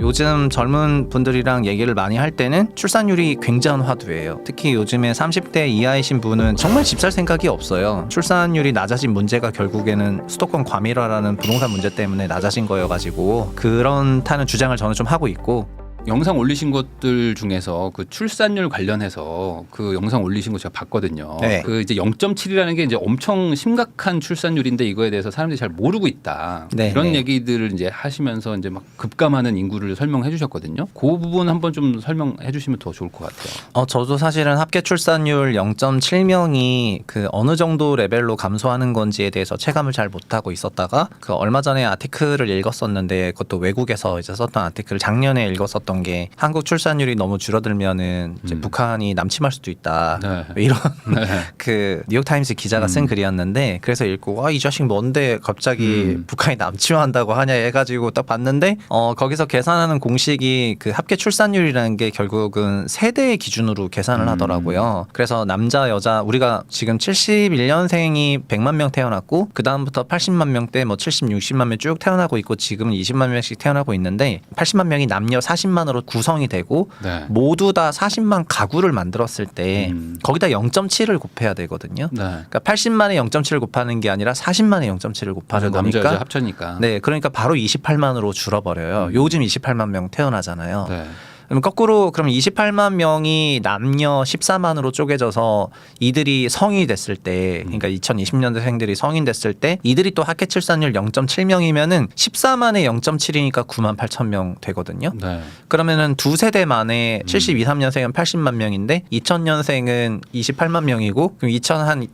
요즘 젊은 분들이랑 얘기를 많이 할 때는 출산율이 굉장화돼요. 특히 요즘에 30대 이하이신 분은 정말 집 살 생각이 없어요. 출산율이 낮아진 문제가 결국에는 수도권 과밀화라는 부동산 문제 때문에 낮아진 거여가지고 그렇다는 주장을 저는 좀 하고 있고. 영상 올리신 것들 중에서 그 출산율 관련해서 그 영상 올리신 거 제가 봤거든요. 네. 그 이제 0.7이라는 게 이제 엄청 심각한 출산율인데 이거에 대해서 사람들이 잘 모르고 있다. 네, 이런 네. 얘기들을 이제 하시면서 이제 막 급감하는 인구를 설명해 주셨거든요. 그 부분 한번 좀 설명해 주시면 더 좋을 것 같아요. 저도 사실은 합계 출산율 0.7명이 그 어느 정도 레벨로 감소하는 건지에 대해서 체감을 잘 못하고 있었다가 그 얼마 전에 아티클을 읽었었는데 그것도 외국에서 이제 썼던 아티클을 작년에 읽었었던 게 한국 출산율이 너무 줄어들면은 이제 북한이 남침할 수도 있다. 네. 이런 네. 그 뉴욕타임스 기자가 쓴 글이었는데 그래서 읽고 이 자식 뭔데 갑자기 북한이 남침한다고 하냐 해가지고 딱 봤는데 거기서 계산하는 공식이 그 합계 출산율이라는 게 결국은 세대의 기준으로 계산을 하더라고요. 그래서 남자 여자 우리가 지금 71년생이 100만 명 태어났고 그 다음부터 80만 명대 뭐 70, 60만 명 쭉 태어나고 있고 지금은 20만 명씩 태어나고 있는데 80만 명이 남녀 40만으로 구성이 되고 네. 모두 다 40만 가구를 만들었을 때 거기다 0.7을 곱해야 되거든요. 네. 그러니까 80만에 0.7을 곱하는 게 아니라 40만에 0.7을 곱하는 남자 여자 거니까 합쳐니까. 네, 그러니까 바로 28만으로 줄어버려요. 요즘 28만 명 태어나잖아요. 네. 그럼 거꾸로 그럼 28만 명이 남녀 14만으로 쪼개져서 이들이 성인이 됐을 때 그러니까 2020년대생들이 성인 됐을 때 이들이 또 합계 출산율 0.7명이면은 14만에 0.7이니까 9만 8천 명 되거든요. 네. 그러면은 두 세대 만에 72, 3년생은 80만 명인데 2000년생은 28만 명이고 그럼 2000한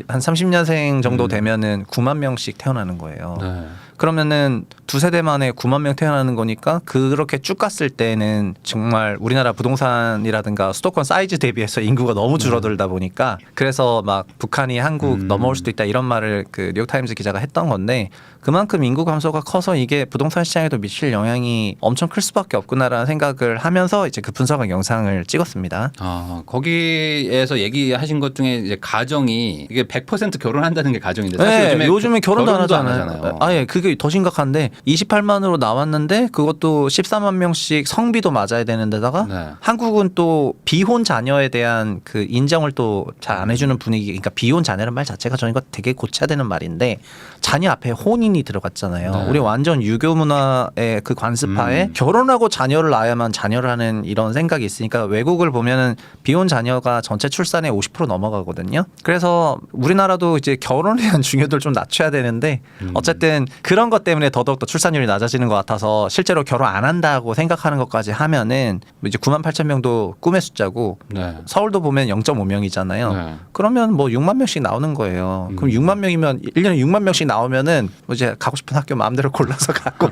30년생 정도 되면은 9만 명씩 태어나는 거예요. 네. 그러면은 두 세대 만에 9만 명 태어나는 거니까 그렇게 쭉 갔을 때는 정말 우리나라 부동산이라든가 수도권 사이즈 대비해서 인구가 너무 줄어들다 보니까 그래서 막 북한이 한국 넘어올 수도 있다 이런 말을 그 뉴욕타임스 기자가 했던 건데 그만큼 인구 감소가 커서 이게 부동산 시장에도 미칠 영향이 엄청 클 수밖에 없구나라는 생각을 하면서 이제 그 분석한 영상을 찍었습니다. 거기에서 얘기하신 것 중에 이제 가정이 이게 100% 결혼한다는 게 가정인데 네, 사실 요즘에 결혼도 안 결혼도 하잖아요. 아예 그게 더 심각한데 28만으로 나왔는데 그것도 14만 명씩 성비도 맞아야 되는 데다가 네. 한국은 또 비혼 자녀에 대한 그 인정을 또 잘 안 해주는 분위기. 그러니까 비혼 자녀라는 말 자체가 저희가 되게 고쳐야 되는 말인데 자녀 앞에 혼인이 들어갔잖아요. 네. 우리 완전 유교 문화의 그 관습하에 결혼하고 자녀를 낳아야만 자녀를 하는 이런 생각이 있으니까 외국을 보면은 비혼 자녀가 전체 출산의 50% 넘어가거든요. 그래서 우리나라도 이제 결혼에 대한 중요도를 좀 낮춰야 되는데 어쨌든 그런 것 때문에 더더욱 출산율이 낮아지는 것 같아서 실제로 결혼 안 한다고 생각하는 것까지 하면은 이제 9만 8천 명도 꿈의 숫자고 네. 서울도 보면 0.5명이잖아요. 네. 그러면 뭐 6만 명씩 나오는 거예요. 그럼 6만 명이면 1년에 6만 명씩 나오면은 뭐 이제 가고 싶은 학교 마음대로 골라서 가고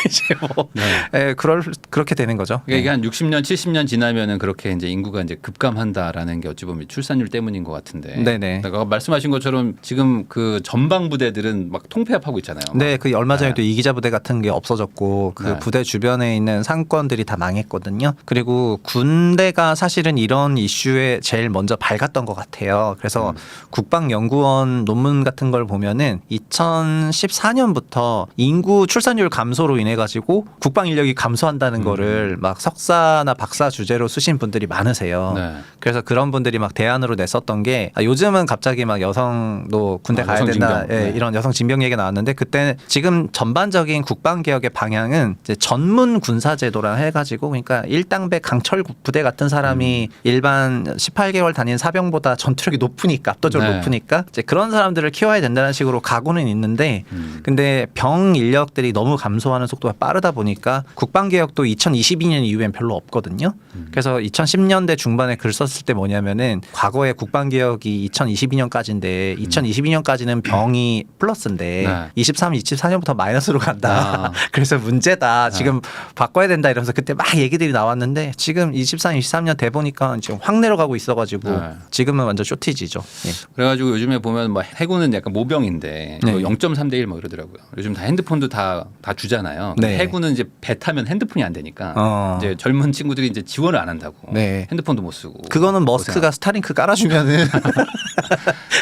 이제 뭐 네. 그렇게 되는 거죠. 그러니까 이게 한 60년, 70년 지나면은 그렇게 이제 인구가 이제 급감한다라는 게 어찌 보면 출산율 때문인 것 같은데. 네네. 그러니까 말씀하신 것처럼 지금 그 전방 부대들은 막 통폐합하고 있잖아요. 네, 그 얼마 전에 네. 또 이기자 부대 같은 게 없어졌고 그 네. 부대 주변에 있는 상권들이 다 망했거든요. 그리고 군대가 사실은 이런 이슈에 제일 먼저 밝았던 것 같아요. 그래서 국방연구원 논문 같은 걸 보면은 2014년부터 인구 출산율 감소로 인해 가지고 국방 인력이 감소한다는 거를 막 석사나 박사 주제로 쓰신 분들이 많으세요. 네. 그래서 그런 분들이 막 대안으로 냈었던 게 요즘은 갑자기 막 여성도 군대 가야 여성 된다 징병. 네. 이런 여성 징병 얘기 나왔는데 그때 지금 전반적인 국방 개혁의 방향은 이제 전문 군사 제도라 해가지고 그러니까 일당백 강철 부대 같은 사람이 일반 18개월 다닌 사병보다 전투력이 높으니까 압도적으로 네. 높으니까 이제 그런 사람들을 키워야 된다는 식으로 가고는 있는데 근데 병 인력들이 너무 감소하는 속도가 빠르다 보니까 국방 개혁도 2022년 이후엔 별로 없거든요. 그래서 2010년대 중반에 글 썼을 때 뭐냐면은 과거에 국방 개혁이 2022년까지인데 2022년까지는 병이 플러스인데 네. 23, 24년부터 마이너스로 간다. 아. 그래서 문제다. 지금 바꿔야 된다 이러면서 그때 막 얘기들이 나왔는데 지금 23, 23년 돼 보니까 지금 확 내려가고 있어가지고 네. 지금은 완전 쇼티지죠. 예. 그래가지고 요즘에 보면 뭐 해군은 약간 모병인데 네. 뭐 0.3대 1 뭐 이러더라고요. 요즘 다 핸드폰도 다 주잖아요. 네. 해군은 이제 배 타면 핸드폰이 안 되니까 이제 이제 젊은 친구들이 이제 지원을 안 한다고. 네. 핸드폰도 못 쓰고. 그거는 머스크가 스타링크 깔아주면은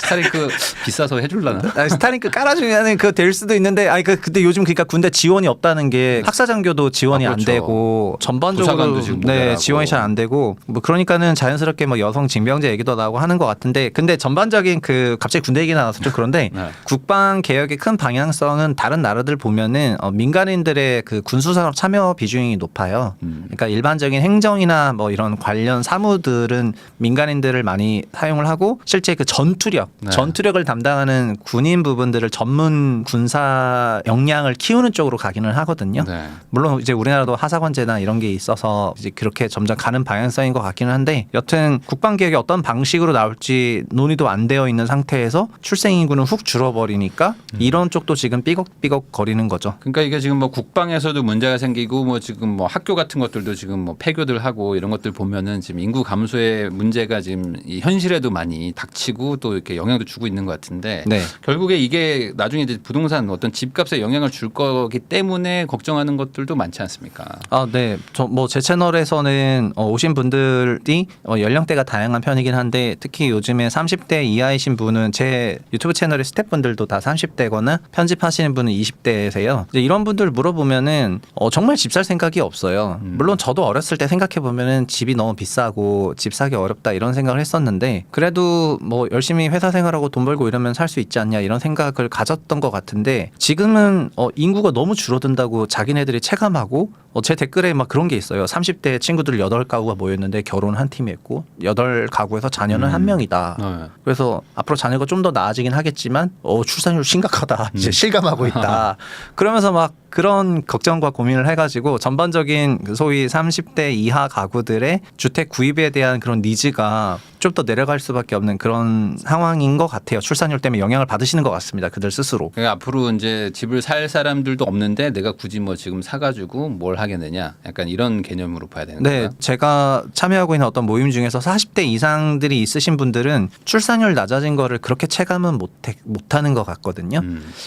스타링크 비싸서 해줄라나? 스타링크 깔아주면은 그거 될 수도 있는데 아니 근데 요즘 그러니까 군대 지원이 없다는 게 학사장교도 지원이 안 그렇죠. 되고 전반적으로 부사관도 지금 모자라고. 지원이 잘 안 되고 뭐 그러니까는 자연스럽게 뭐 여성 징병제 얘기도 나오고 하는 것 같은데 근데 전반적인 그 갑자기 군대 얘기 나와서 좀 그런데 네. 국방 개혁의 큰 방향성은 다른 나라들 보면은 민간인들의 그 군수산업 참여 비중이 높아요. 그러니까 일반적인 행정이나 뭐 이런 관련 사무들은 민간인들을 많이 사용을 하고 실제 그 전투력, 네. 전투력을 담당하는 군인 부분들을 전문 군사 역량을 키우는 쪽으로 가기는 하거든요. 네. 물론 이제 우리나라도 하사관제나 이런 게 있어서 이제 그렇게 점점 가는 방향성인 것 같기는 한데 여튼 국방 개혁이 어떤 방식으로 나올지 논의도 안 되어 있는 상태에서 출생 인구는 훅 줄어버리니까 이런 쪽도 지금 삐걱삐걱 거리는 거죠. 그러니까 이게 지금 뭐 국방에서도 문제가 생기고 뭐 지금 뭐 학교 같은 것들도 지금 뭐 폐교들 하고 이런 것들 보면은 지금 인구 감소의 문제가 지금 이 현실에도 많이 닥치고 또 이렇게 영향도 주고 있는 것 같은데 네. 결국에 이게 나중에 이제 부동산 어떤 집값에 영향을 줄 거기 때문에 걱정하는 것들도 많지 않습니까? 아, 네. 저 뭐 제 채널에서는 오신 분들이 연령대가 다양한 편이긴 한데 특히 요즘에 30대 이하이신 분은 제 유튜브 채널의 스태프분들도 다 30대거나 편집하시는 분은 20대세요. 이런 분들 물어보면은 정말 집 살 생각이 없어요. 물론 저도 어렸을 때 생각해 보면은 집이 너무 비싸고 집 사기 어렵다 이런 생각을 했었는데 그래도 뭐 열심히 회사 생활하고 돈 벌고 이러면 살 수 있지 않냐 이런 생각을 가졌던 것 같은데 지금은 인구가 너무 줄어든다고 자기네들이 체감하고 제 댓글에 막 그런 게 있어요. 30대 친구들 8가구가 모였는데 결혼 한 팀이 했고 8가구에서 자녀는 한 명이다. 네. 그래서 앞으로 자녀가 좀 더 나아지긴 하겠지만 출산율 심각하다. 이제 실감하고 있다. 그러면서 막 그런 걱정과 고민을 해가지고 전반적인 소위 30대 이하 가구들의 주택 구입에 대한 그런 니즈가 좀 더 내려갈 수밖에 없는 그런 상황인 것 같아요. 출산율 때문에 영향을 받으시는 것 같습니다. 그들 스스로. 그러니까 앞으로 이제 집을 살 사람들도 없는데 내가 굳이 뭐 지금 사가지고 뭘 하겠느냐 약간 이런 개념으로 봐야 되는 네, 거예요. 제가 참여하고 있는 어떤 모임 중에서 40대 이상들이 있으신 분들은 출산율 낮아진 거를 그렇게 체감은 못하는 것 같거든요.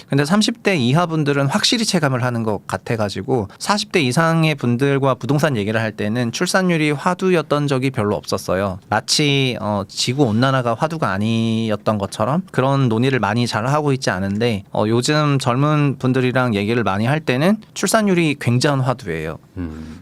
근데 30대 이하 분들은 확실히 체감을 하는 것 같아가지고 40대 이상의 분들과 부동산 얘기를 할 때는 출산율이 화두였던 적이 별로 없었어요. 마치 지구 온난화가 화두가 아니었던 것처럼 그런 논의를 많이 잘 하고 있지 않은데 요즘 젊은 분들이랑 얘기를 많이 할 때는 출산율이 굉장한 화두예요.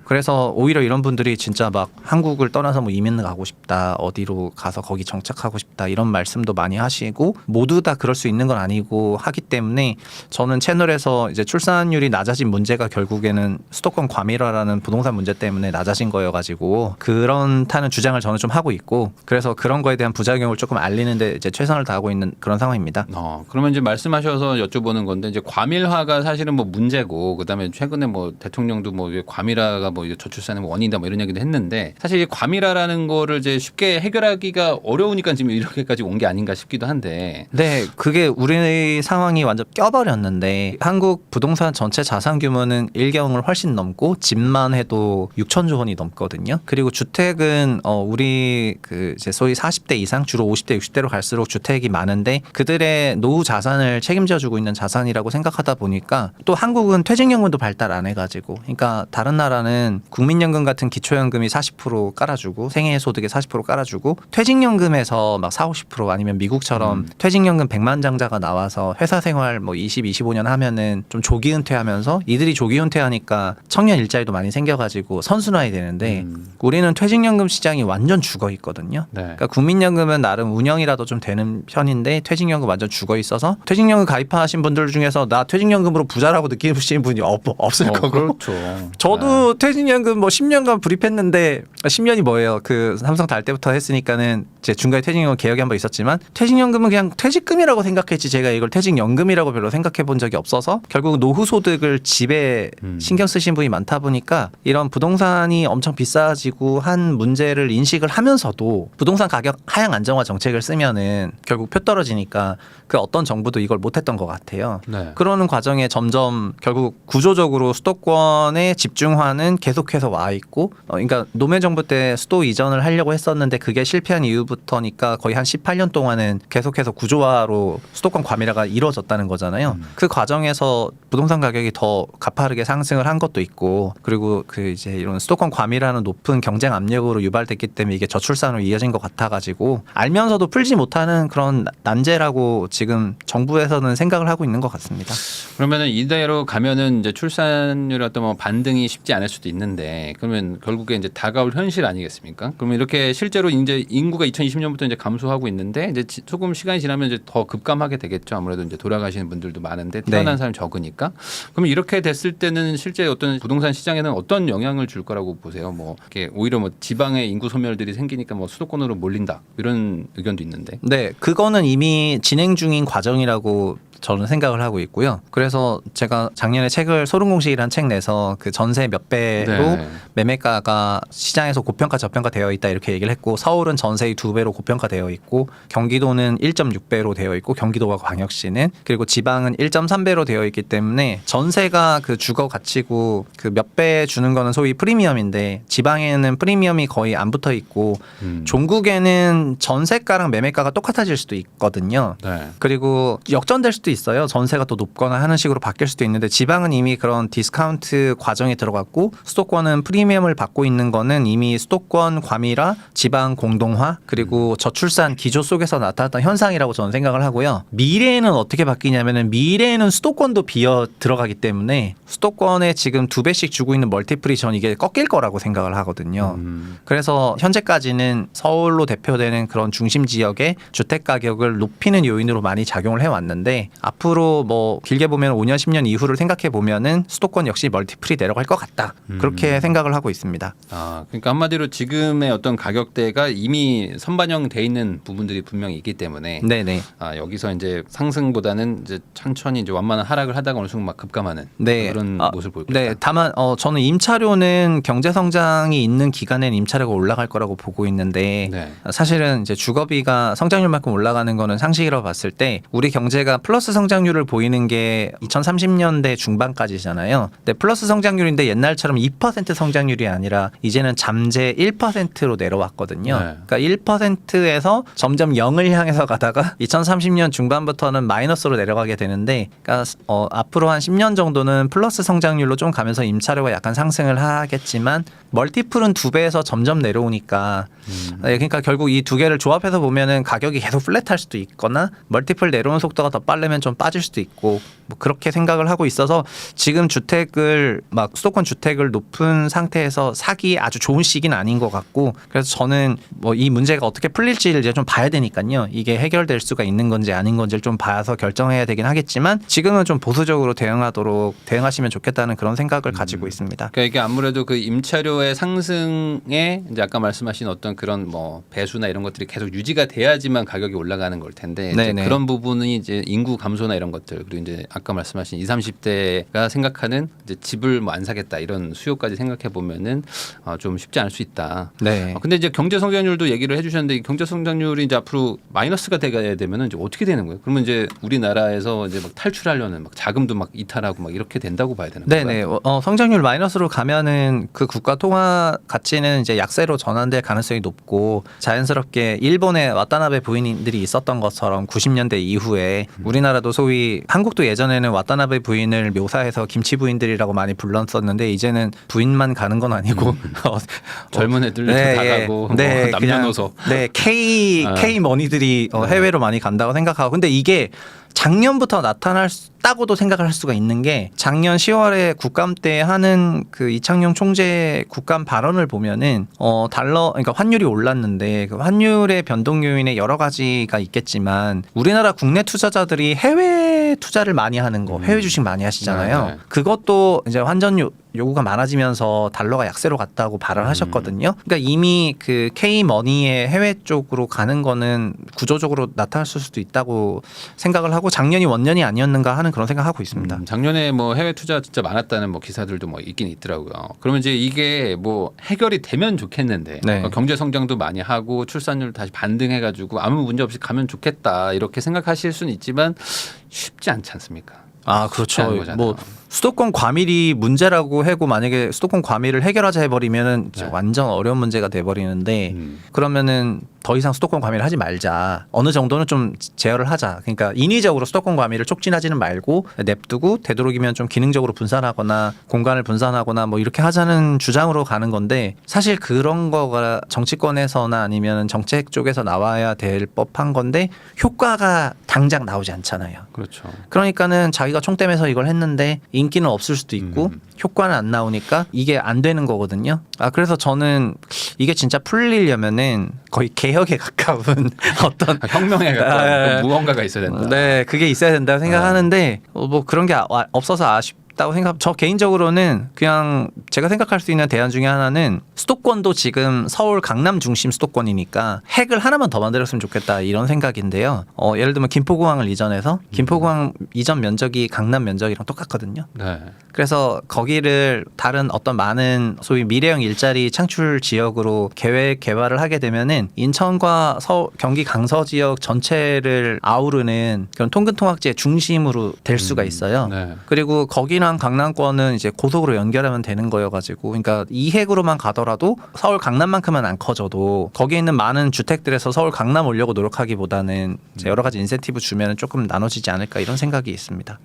그래서 오히려 이런 분들이 진짜 막 한국을 떠나서 뭐 이민 가고 싶다, 어디로 가서 거기 정착하고 싶다 이런 말씀도 많이 하시고 모두 다 그럴 수 있는 건 아니고 하기 때문에 저는 채널에서 이제 출산율이 낮아진 문제가 결국에는 수도권 과밀화라는 부동산 문제 때문에 낮아진 거여가지고 그렇다는 주장을 저는 좀 하고 있고 그래서 그런 거에 대한 부작용을 조금 알리는데 이제 최선을 다하고 있는 그런 상황입니다. 그러면 이제 말씀하셔서 여쭤보는 건데 이제 과밀화가 사실은 뭐 문제고 그다음에 최근에 뭐 대통령도 뭐 과밀화가 뭐 저출산의 원인이다 뭐 이런 얘기도 했는데 사실 이 과밀화라는 거를 이제 쉽게 해결하기가 어려우니까 지금 이렇게까지 온 게 아닌가 싶기도 한데. 네, 그게 우리 상황이 완전 껴버렸는데 한국 부동산 전체 자산 규모는 일경을 훨씬 넘고 집만 해도 6천조 원이 넘거든요. 그리고 주택은 우리 그 이제 소위 40대 이상 주로 50대 60대로 갈수록 주택이 많은데 그들의 노후 자산을 책임져주고 있는 자산이라고 생각하다 보니까 또 한국은 퇴직연금도 발달 안 해가지고 그러니까 다른 나라는 국민연금 같은 기초연금이 40% 깔아주고 생애소득의 40% 깔아주고 퇴직연금에서 막 40, 50% 아니면 미국처럼 퇴직연금 100만 장자가 나와서 회사 생활 뭐 20, 25년 하면은 좀 조기 은퇴하면서 이들이 조기 은퇴하니까 청년 일자리도 많이 생겨가지고 선순환이 되는데 우리는 퇴직연금 시장이 완전 죽어 있거든요. 네. 그러니까 국민연금은 나름 운영이라도 좀 되는 편인데 퇴직연금 완전 죽어 있어서 퇴직연금 가입하신 분들 중에서 나 퇴직연금으로 부자라고 느끼시는 분이 없을 거고. 그렇죠. 저도 퇴직연금 뭐 10년간 불입했는데 10년이 뭐예요? 그 삼성 달 때부터 했으니까는 제 중간에 퇴직연금 개혁이 한 번 있었지만 퇴직연금은 그냥 퇴직금이라고 생각했지 제가 이걸 퇴직연금이라고 별로 생각해 본 적이 없어서 결국 노후 소득을 집에 신경 쓰신 분이 많다 보니까 이런 부동산이 엄청 비싸지고 한 문제를 인식을 하면서도 부동산 가격 하향 안정화 정책을 쓰면은 결국 표 떨어지니까 그 어떤 정부도 이걸 못했던 것 같아요. 네. 그러는 과정에 점점 결국 구조적으로 수도권의 집중화는 계속해서 와 있고 그러니까 노무현 정부 때 수도 이전을 하려고 했었는데 그게 실패한 이후부터니까 거의 한 18년 동안은 계속해서 구조화로 수도권 과밀화가 이루어졌다는 거잖아요. 그 과정에서 부동산 가격이 더 가파르게 상승을 한 것도 있고 그리고 그 이제 이런 수도권 과밀화는 높은 경쟁 압력으로 유발됐기 때문에 이게 저출산으로 이어진 것 같아가지고 알면서도 풀지 못하는 그런 난제라고 지금 정부에서는 생각을 하고 있는 것 같습니다. 그러면은 이대로 가면은 이제 출산율 어떤 뭐 반등이 쉽지 않을 수도 있는데 그러면 결국에 이제 다가올 현실 아니겠습니까? 그러면 이렇게 실제로 이제 인구가 2020년부터 이제 감소하고 있는데 이제 조금 시간이 지나면 이제 더 급감하게 되겠죠. 아무래도 이제 돌아가시는 분들도 많은데 태어난 네. 사람이 적으니까. 그러면 이렇게 됐을 때는 실제 어떤 부동산 시장에는 어떤 영향을 줄 거라고 보세요? 뭐 이렇게 오히려 뭐 지방의 인구 소멸들이 생기니까 뭐 수도권으로 몰린다 이런 의견도 있는데. 네, 그거는 이미 진행 중인 과정이라고 저는 생각을 하고 있고요. 그래서 제가 작년에 책을 소름공식이라는 책 내서 그 전세 몇 배로 네. 매매가가 시장에서 고평가 저평가 되어 있다 이렇게 얘기를 했고 서울은 전세의 2배로 고평가 되어 있고 경기도는 1.6배로 되어 있고 경기도와 광역시는 그리고 지방은 1.3배로 되어 있기 때문에 전세가 그 주거 가치고 그 몇 배 주는 거는 소위 프리미엄인데 지방에는 프리미엄이 거의 안 붙어 있고 종국에는 전세가랑 매매가가 똑같아질 수도 있거든요. 네. 그리고 역전될 수도 있어요. 전세가 또 높거나 하는 식으로 바뀔 수도 있는데 지방은 이미 그런 디스카운트 과정에 들어갔고 수도권은 프리미엄을 받고 있는 거는 이미 수도권 과밀화, 지방 공동화 그리고 저출산 기조 속에서 나타났던 현상이라고 저는 생각을 하고요. 미래에는 어떻게 바뀌냐면은 미래에는 수도권도 비어 들어가기 때문에 수도권에 지금 2배씩 주고 있는 멀티플이 전 이게 꺾일 거라고 생각을 하거든요. 그래서 현재까지는 서울로 대표되는 그런 중심 지역의 주택 가격을 높이는 요인으로 많이 작용을 해왔는데 앞으로 뭐 길게 보면 5년 10년 이후를 생각해 보면은 수도권 역시 멀티플이 내려갈 것 같다 그렇게 생각을 하고 있습니다. 아, 그러니까 한마디로 지금의 어떤 가격대가 이미 선반영돼 있는 부분들이 분명히 있기 때문에 네네. 아, 여기서 이제 상승보다는 이제 천천히 이제 완만한 하락을 하다가 어느 순간 막 급감하는 네. 그런 모습을 보일 네, 거다. 다만 저는 임차료는 경제 성장이 있는 기간엔 임차료가 올라갈 거라고 보고 있는데 네. 사실은 이제 주거비가 성장률만큼 올라가는 거는 상식이라고 봤을 때 우리 경제가 플러스 성장률을 보이는 게 2030년대 중반까지잖아요. 근데 플러스 성장률인데 옛날처럼 2% 성장률이 아니라 이제는 잠재 1%로 내려왔거든요. 네. 그러니까 1%에서 점점 0을 향해서 가다가 2030년 중반부터는 마이너스로 내려가게 되는데 그러니까 앞으로 한 10년 정도는 플러스 성장률로 좀 가면서 임차료가 약간 상승을 하겠지만 멀티플은 2배에서 점점 내려오니까 그러니까 결국 이 두 개를 조합해서 보면은 가격이 계속 플랫할 수도 있거나 멀티플 내려오는 속도가 더 빠르면 좀 빠질 수도 있고 뭐 그렇게 생각을 하고 있어서 지금 주택을 막 수도권 주택을 높은 상태에서 사기 아주 좋은 시기는 아닌 것 같고 그래서 저는 뭐 이 문제가 어떻게 풀릴지를 이제 좀 봐야 되니까요. 이게 해결될 수가 있는 건지 아닌 건지를 좀 봐서 결정해야 되긴 하겠지만 지금은 좀 보수적으로 대응하시면 좋겠다는 그런 생각을 가지고 있습니다. 그러니까 이게 아무래도 그 임차료의 상승에 이제 아까 말씀하신 어떤 그런 뭐 배수나 이런 것들이 계속 유지가 돼야지만 가격이 올라가는 걸 텐데 이제 네네. 그런 부분이 이제 인구 감소나 이런 것들 그리고 이제 아까 말씀하신 20, 30대가 생각하는 이제 집을 뭐 안 사겠다 이런 수요까지 생각해 보면은 좀 쉽지 않을 수 있다. 네. 근데 이제 경제 성장률도 얘기를 해주셨는데 이 경제 성장률이 이제 앞으로 마이너스가 되게 되면은 이제 어떻게 되는 거예요? 그러면 이제 우리나라에서 이제 막 탈출하려는 막 자금도 막 이탈하고 막 이렇게 된다고 봐야 되는 거예요? 네네. 성장률 마이너스로 가면은 그 국가 통화 가치는 이제 약세로 전환될 가능성이 높고 자연스럽게 일본의 와타나베 부인들이 있었던 것처럼 90년대 이후에 우리나라도 소위 한국도 예전에는 와타나베 부인을 묘사해서 김치 부인들이라고 많이 불렀었는데 이제는 부인만 가는 건 아니고 젊은 애들 네, 다 예. 가고 네, 뭐 그냥, 남녀노소. 네, K 머니들이 해외로 많이 간다고 생각하고 근데 이게 작년부터 나타났다고도 생각을 할 수가 있는 게 작년 10월에 국감 때 하는 그 이창용 총재 국감 발언을 보면은 그러니까 환율이 올랐는데 그 환율의 변동 요인에 여러 가지가 있겠지만 우리나라 국내 투자자들이 해외 투자를 많이 하는 거, 해외 주식 많이 하시잖아요. 네. 그것도 이제 환전 요구가 많아지면서 달러가 약세로 갔다고 발언하셨거든요. 그러니까 이미 그 K 머니의 해외 쪽으로 가는 거는 구조적으로 나타났을 수도 있다고 생각을 하고 작년이 원년이 아니었는가 하는 그런 생각하고 있습니다. 작년에 뭐 해외 투자 진짜 많았다는 뭐 기사들도 뭐 있긴 있더라고요. 그러면 이제 이게 뭐 해결이 되면 좋겠는데 네. 경제 성장도 많이 하고 출산율 다시 반등해가지고 아무 문제 없이 가면 좋겠다 이렇게 생각하실 수는 있지만 쉽지 않지 않습니까? 아, 쉽지 않은 그렇죠. 거잖아요. 뭐 수도권 과밀이 문제라고 하고 만약에 수도권 과밀을 해결하자 해버리면은 네. 완전 어려운 문제가 돼버리는데 그러면은 더 이상 수도권 과밀을 하지 말자. 어느 정도는 좀 제어를 하자. 그러니까 인위적으로 수도권 과밀을 촉진하지는 말고 냅두고 되도록이면 좀 기능적으로 분산하거나 공간을 분산하거나 뭐 이렇게 하자는 주장으로 가는 건데 사실 그런 거가 정치권에서나 아니면 정책 쪽에서 나와야 될 법한 건데 효과가 당장 나오지 않잖아요. 그렇죠. 그러니까는 자기가 총대면서 이걸 했는데 인기는 없을 수도 있고 효과는 안 나오니까 이게 안 되는 거거든요. 그래서 저는 이게 진짜 풀리려면은 거의 개혁에 가까운 어떤 혁명에 가까운 무언가가 있어야 된다. 네, 그게 있어야 된다고 생각하는데 뭐 그런 게 없어서 아쉽다고 생각. 저 개인적으로는 그냥 제가 생각할 수 있는 대안 중에 하나는 수도권도 지금 서울 강남 중심 수도권이니까 핵을 하나만 더 만들었으면 좋겠다 이런 생각인데요. 예를 들면 김포공항을 이전해서 김포공항 이전 면적이 강남 면적이랑 똑같거든요. 네. 그래서 거기를 다른 어떤 많은 소위 미래형 일자리 창출 지역으로 계획 개발을 하게 되면은 인천과 경기 강서 지역 전체를 아우르는 그런 통근통학지의 중심으로 될 수가 있어요. 네. 그리고 거기랑 강남권은 이제 고속으로 연결하면 되는 거여가지고, 그러니까 이 핵으로만 가더라도 서울 강남만큼은 안 커져도 거기에 있는 많은 주택들에서 서울 강남 오려고 노력하기보다는 이제 여러 가지 인센티브 주면은 조금 나눠지지 않을까 이런 생각이 있습니다.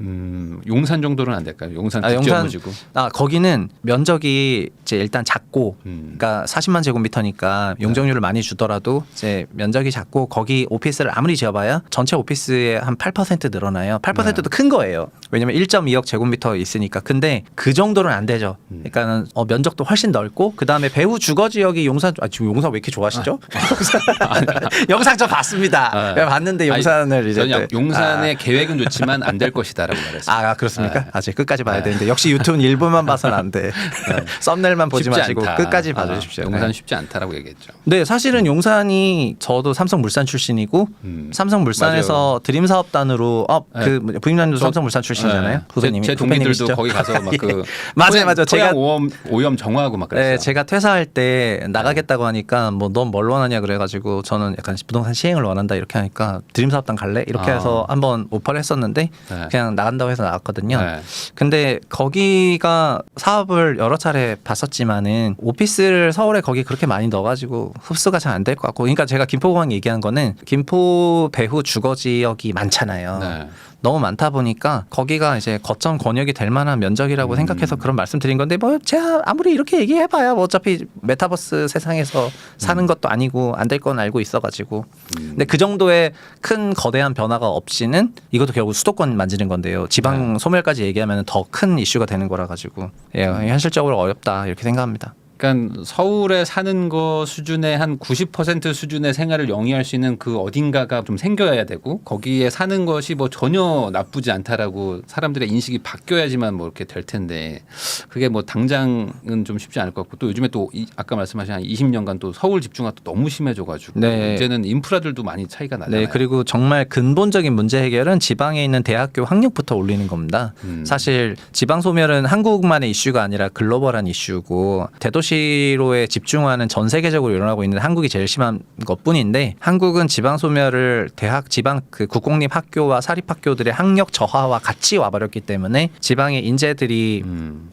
용산 정도는 안 될까요? 용산 국제연구지구. 거기는 면적이 이제 일단 작고, 그러니까 40만 제곱미터니까 용적률을 많이 주더라도 이제 면적이 작고 거기 오피스를 아무리 지어봐야 전체 오피스의 한 8% 늘어나요. 8%도 큰 거예요. 왜냐면 1.2억 제곱미터 있으니까. 근데 그 정도는 안 되죠. 그러니까는 면적도 훨씬 넓고 그 다음에 배후 주거 지역이 용산. 지금 용산 왜 이렇게 좋아하시죠? 영상 저 봤습니다. 봤는데 용산을 이제 저는 용산의 계획은 좋지만 안 될 것이다라고 말했어요. 그렇습니까? 아직 끝까지 봐야 되는데 역시 유튜브는 일부만 봐서는 안 돼. 썸네일만 보지 마시고 않다. 끝까지 봐주십시오. 용산 쉽지 않다라고 얘기했죠. 네, 사실은 용산이 저도 삼성물산 출신이고 삼성물산에서 드림 사업단으로 부임장님도 삼성물산 출신이잖아요. 후배님이 제 동기들도 후배님이시죠? 거기 가서 막 그 맞아요. 제가 오염 정화하고 막 그랬어요. 네, 제가 퇴사할 때 나가겠다고 하니까 뭐 넌 뭘 원하냐 그래가지고 저는 약간 부동산 시행을 원한다 이렇게 하니까 드림 사업단 갈래 이렇게 해서 한번 오퍼를 했었는데 그냥 나간다고 해서 나갔거든요. 네. 근데 거기가 사업을 여러 차례 봤었지만은 오피스를 서울에 거기 그렇게 많이 넣어가지고 흡수가 잘 안 될 것 같고, 그러니까 제가 김포공항 얘기한 거는 김포 배후 주거 지역이 많잖아요. 네. 너무 많다 보니까 거기가 이제 거점 권역이 될 만한 면적이라고 생각해서 그런 말씀드린 건데 뭐 제가 아무리 이렇게 얘기해봐야 뭐 어차피 메타버스 세상에서 사는 것도 아니고 안 될 건 알고 있어가지고 근데 그 정도의 큰 거대한 변화가 없이는 이것도 결국 수도권 만지는 건데요. 지방 소멸까지 얘기하면 더 큰 이슈가 되는 거라 가지고 현실적으로 어렵다 이렇게 생각합니다. 그러니까 서울에 사는 거 수준의 한 90% 수준의 생활을 영위할 수 있는 그 어딘가가 좀 생겨야 되고 거기에 사는 것이 뭐 전혀 나쁘지 않다라고 사람들의 인식이 바뀌어야지만 뭐 이렇게 될 텐데 그게 뭐 당장은 좀 쉽지 않을 것 같고 또 요즘에 또 아까 말씀하신 한 20년간 또 서울 집중화가 또 너무 심해져가지고 이제는 인프라들도 많이 차이가 나잖아요. 네, 그리고 정말 근본적인 문제 해결은 지방에 있는 대학교 학력부터 올리는 겁니다. 사실 지방 소멸은 한국만의 이슈가 아니라 글로벌한 이슈고 대도시로에 집중하는 전 세계적으로 일어나고 있는 한국이 제일 심한 것뿐인데 한국은 지방 소멸을 지방 그 국공립 학교와 사립 학교들의 학력 저하와 같이 와버렸기 때문에 지방의 인재들이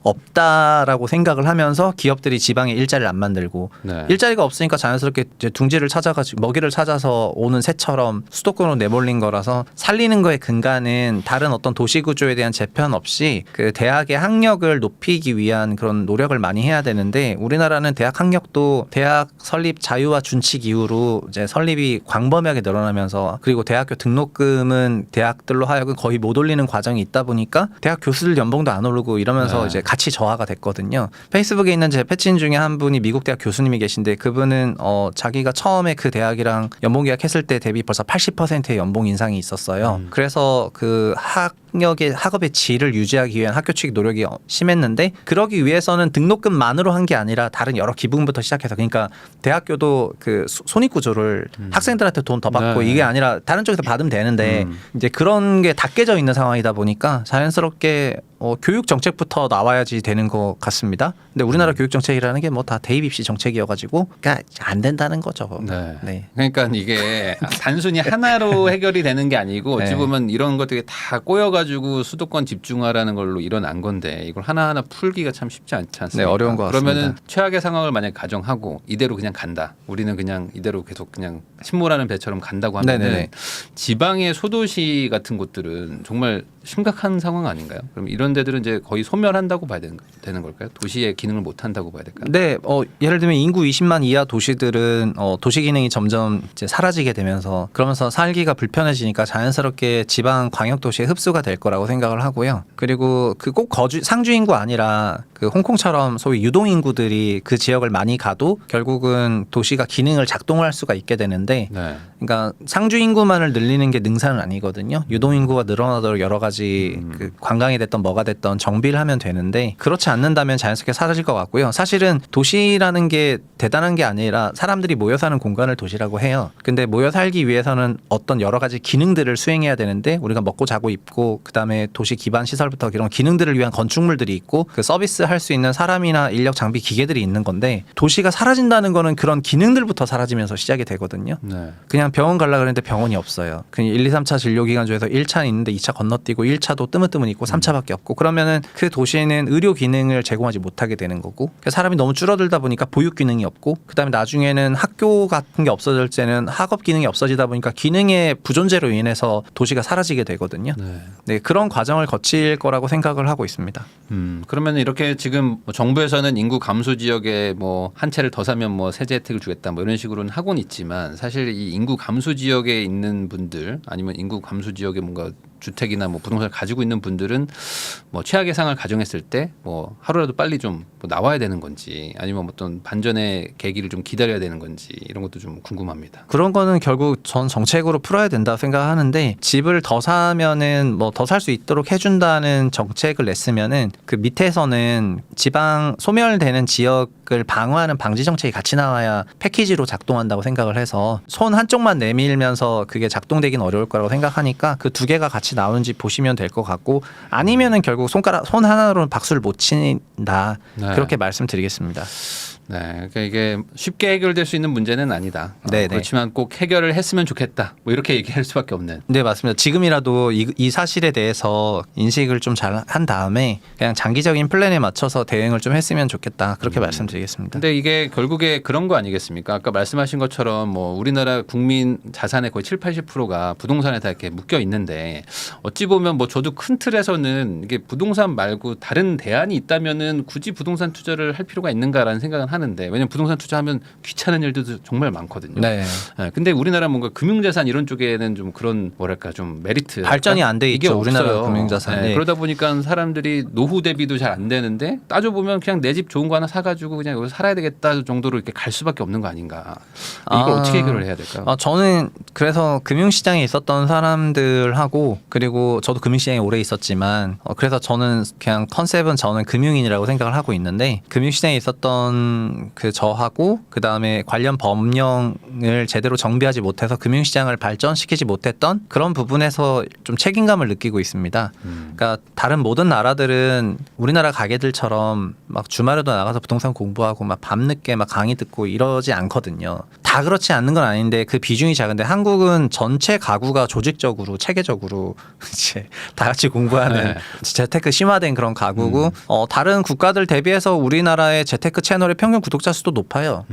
없다라고 생각을 하면서 기업들이 지방에 일자리를 안 만들고 일자리가 없으니까 자연스럽게 이제 둥지를 찾아가지고 먹이를 찾아서 오는 새처럼 수도권으로 내몰린 거라서 살리는 거의 근간은 다른 어떤 도시 구조에 대한 재편 없이 그 대학의 학력을 높이기 위한 그런 노력을 많이 해야 되는데 우리나라는 대학 학력도 대학 설립 자유화 준칙 이후로 이제 설립이 광범위하게 늘어나면서 그리고 대학교 등록금은 대학들로 하여금 거의 못 올리는 과정이 있다 보니까 대학 교수들 연봉도 안 오르고 이러면서 이제 같이 저하가 됐거든요. 페이스북에 있는 제 패친 중에 한 분이 미국 대학 교수님이 계신데 그분은 자기가 처음에 그 대학이랑 연봉 계약했을 때 대비 벌써 80%의 연봉 인상이 있었어요. 그래서 그 학업의 질을 유지하기 위한 학교 측 노력이 심했는데 그러기 위해서는 등록금만으로 한 게 아니라 다른 여러 기부금부터 시작해서 그러니까 대학교도 그 손익구조를 학생들한테 돈 더 받고 이게 아니라 다른 쪽에서 받으면 되는데 이제 그런 게 다 깨져 있는 상황이다 보니까 자연스럽게 교육 정책부터 나와야지 되는 것 같습니다. 근데 우리나라 교육 정책이라는 게 뭐 다 대입 입시 정책이어가지고 그러니까 안 된다는 거죠. 네. 그러니까 이게 단순히 하나로 해결이 되는 게 아니고 어찌 보면 이런 것들이 다 꼬여가지고 수도권 집중화라는 걸로 일어난 건데 이걸 하나하나 풀기가 참 쉽지 않지 않습니까? 네, 어려운 것 같습니다. 그러면은 최악의 상황을 만약 가정하고 이대로 그냥 간다. 우리는 그냥 이대로 계속 그냥 침몰하는 배처럼 간다고 하면은 네네네. 지방의 소도시 같은 곳들은 정말 심각한 상황 아닌가요? 그럼 이런 데들은 이제 거의 소멸한다고 봐야 되는 걸까요? 도시의 기능을 못 한다고 봐야 될까요? 네, 예를 들면 인구 20만 이하 도시들은 도시 기능이 점점 이제 사라지게 되면서 그러면서 살기가 불편해지니까 자연스럽게 지방 광역 도시에 흡수가 될 거라고 생각을 하고요. 그리고 그 꼭 상주 인구 아니라 그 홍콩처럼 소위 유동 인구들이 그 지역을 많이 가도 결국은 도시가 기능을 작동할 수가 있게 되는데, 네. 그러니까 상주 인구만을 늘리는 게 능사는 아니거든요. 유동 인구가 늘어나도록 여러 가지 그 관광이 됐던 뭐가 됐던 정비를 하면 되는데 그렇지 않는다면 자연스럽게 사라질 것 같고요. 사실은 도시라는 게 대단한 게 아니라 사람들이 모여 사는 공간을 도시라고 해요. 근데 모여 살기 위해서는 어떤 여러 가지 기능들을 수행해야 되는데 우리가 먹고 자고 입고 그다음에 도시 기반 시설부터 이런 기능들을 위한 건축물들이 있고 그 서비스 할 수 있는 사람이나 인력 장비 기계들이 있는 건데 도시가 사라진다는 거는 그런 기능들부터 사라지면서 시작이 되거든요. 네. 그냥 병원 가려고 그랬는데 병원이 없어요. 그냥 1, 2, 3차 진료기관 중에서 1차는 있는데 2차 건너뛰고 1차도 뜨문뜨문 있고 3차밖에 없고 그러면은 그 도시에는 의료 기능을 제공하지 못하게 되는 거고 사람이 너무 줄어들다 보니까 보육 기능이 없고 그다음에 나중에는 학교 같은 게 없어질 때는 학업 기능이 없어지다 보니까 기능의 부존재로 인해서 도시가 사라지게 되거든요. 네, 그런 과정을 거칠 거라고 생각을 하고 있습니다. 그러면 이렇게 지금 뭐 정부에서는 인구 감소 지역에 뭐 한 채를 더 사면 뭐 세제 혜택을 주겠다 뭐 이런 식으로는 하고는 있지만 사실 이 인구 감소 지역에 있는 분들 아니면 인구 감소 지역에 뭔가 주택이나 뭐 부동산을 가지고 있는 분들은 뭐 최악의 상황을 가정했을 때 뭐 하루라도 빨리 좀뭐 나와야 되는 건지 아니면 어떤 반전의 계기를 좀 기다려야 되는 건지 이런 것도 좀 궁금합니다. 그런 거는 결국 전 정책으로 풀어야 된다고 생각하는데 집을 더 사면은 뭐 더 살 수 있도록 해준다는 정책을 냈으면은 그 밑에서는 지방 소멸되는 지역을 방어하는 방지 정책이 같이 나와야 패키지로 작동한다고 생각을 해서 손 한쪽만 내밀면서 그게 작동되긴 어려울 거라고 생각하니까 그 두 개가 같이 나오는지 보시면 될 것 같고 아니면은 결국 손 하나로는 박수를 못 친다 그렇게 말씀드리겠습니다. 네, 그러니까 이게 쉽게 해결될 수 있는 문제는 아니다. 네네. 그렇지만 꼭 해결을 했으면 좋겠다. 뭐 이렇게 얘기할 수밖에 없는. 네, 맞습니다. 지금이라도 이 사실에 대해서 인식을 좀 잘 한 다음에 그냥 장기적인 플랜에 맞춰서 대응을 좀 했으면 좋겠다. 그렇게 말씀드리겠습니다. 근데 이게 결국에 그런 거 아니겠습니까? 아까 말씀하신 것처럼 뭐 우리나라 국민 자산의 거의 7, 80%가 부동산에 다 이렇게 묶여 있는데 어찌 보면 뭐 저도 큰 틀에서는 이게 부동산 말고 다른 대안이 있다면은 굳이 부동산 투자를 할 필요가 있는가라는 생각은 하는데 왜냐면 부동산 투자하면 귀찮은 일들도 정말 많거든요. 네. 네, 근데 우리나라 뭔가 금융자산 이런 쪽에는 좀 그런 뭐랄까 좀 메리트 발전이 안 돼 이게 있죠. 우리나라 없어요. 금융자산. 네, 네. 그러다 보니까 사람들이 노후 대비도 잘 안 되는데 따져 보면 그냥 내 집 좋은 거 하나 사가지고 그냥 여기서 살아야 되겠다 정도로 이렇게 갈 수밖에 없는 거 아닌가. 이걸 어떻게 해결을 해야 될까요? 저는 그래서 금융시장에 있었던 사람들하고 그리고 저도 금융시장에 오래 있었지만 그래서 저는 그냥 컨셉은 저는 금융인이라고 생각을 하고 있는데 금융시장에 있었던 그 저하고 그 다음에 관련 법령을 제대로 정비하지 못해서 금융시장을 발전시키지 못했던 그런 부분에서 좀 책임감을 느끼고 있습니다. 그러니까 다른 모든 나라들은 우리나라 가게들처럼 막 주말에도 나가서 부동산 공부하고 막 밤늦게 막 강의 듣고 이러지 않거든요. 다 그렇지 않는 건 아닌데 그 비중이 작은데 한국은 전체 가구가 조직적으로 체계적으로 이제 다 같이 공부하는 재테크 심화된 그런 가구고 다른 국가들 대비해서 우리나라의 재테크 채널의 평균 구독자 수도 높아요.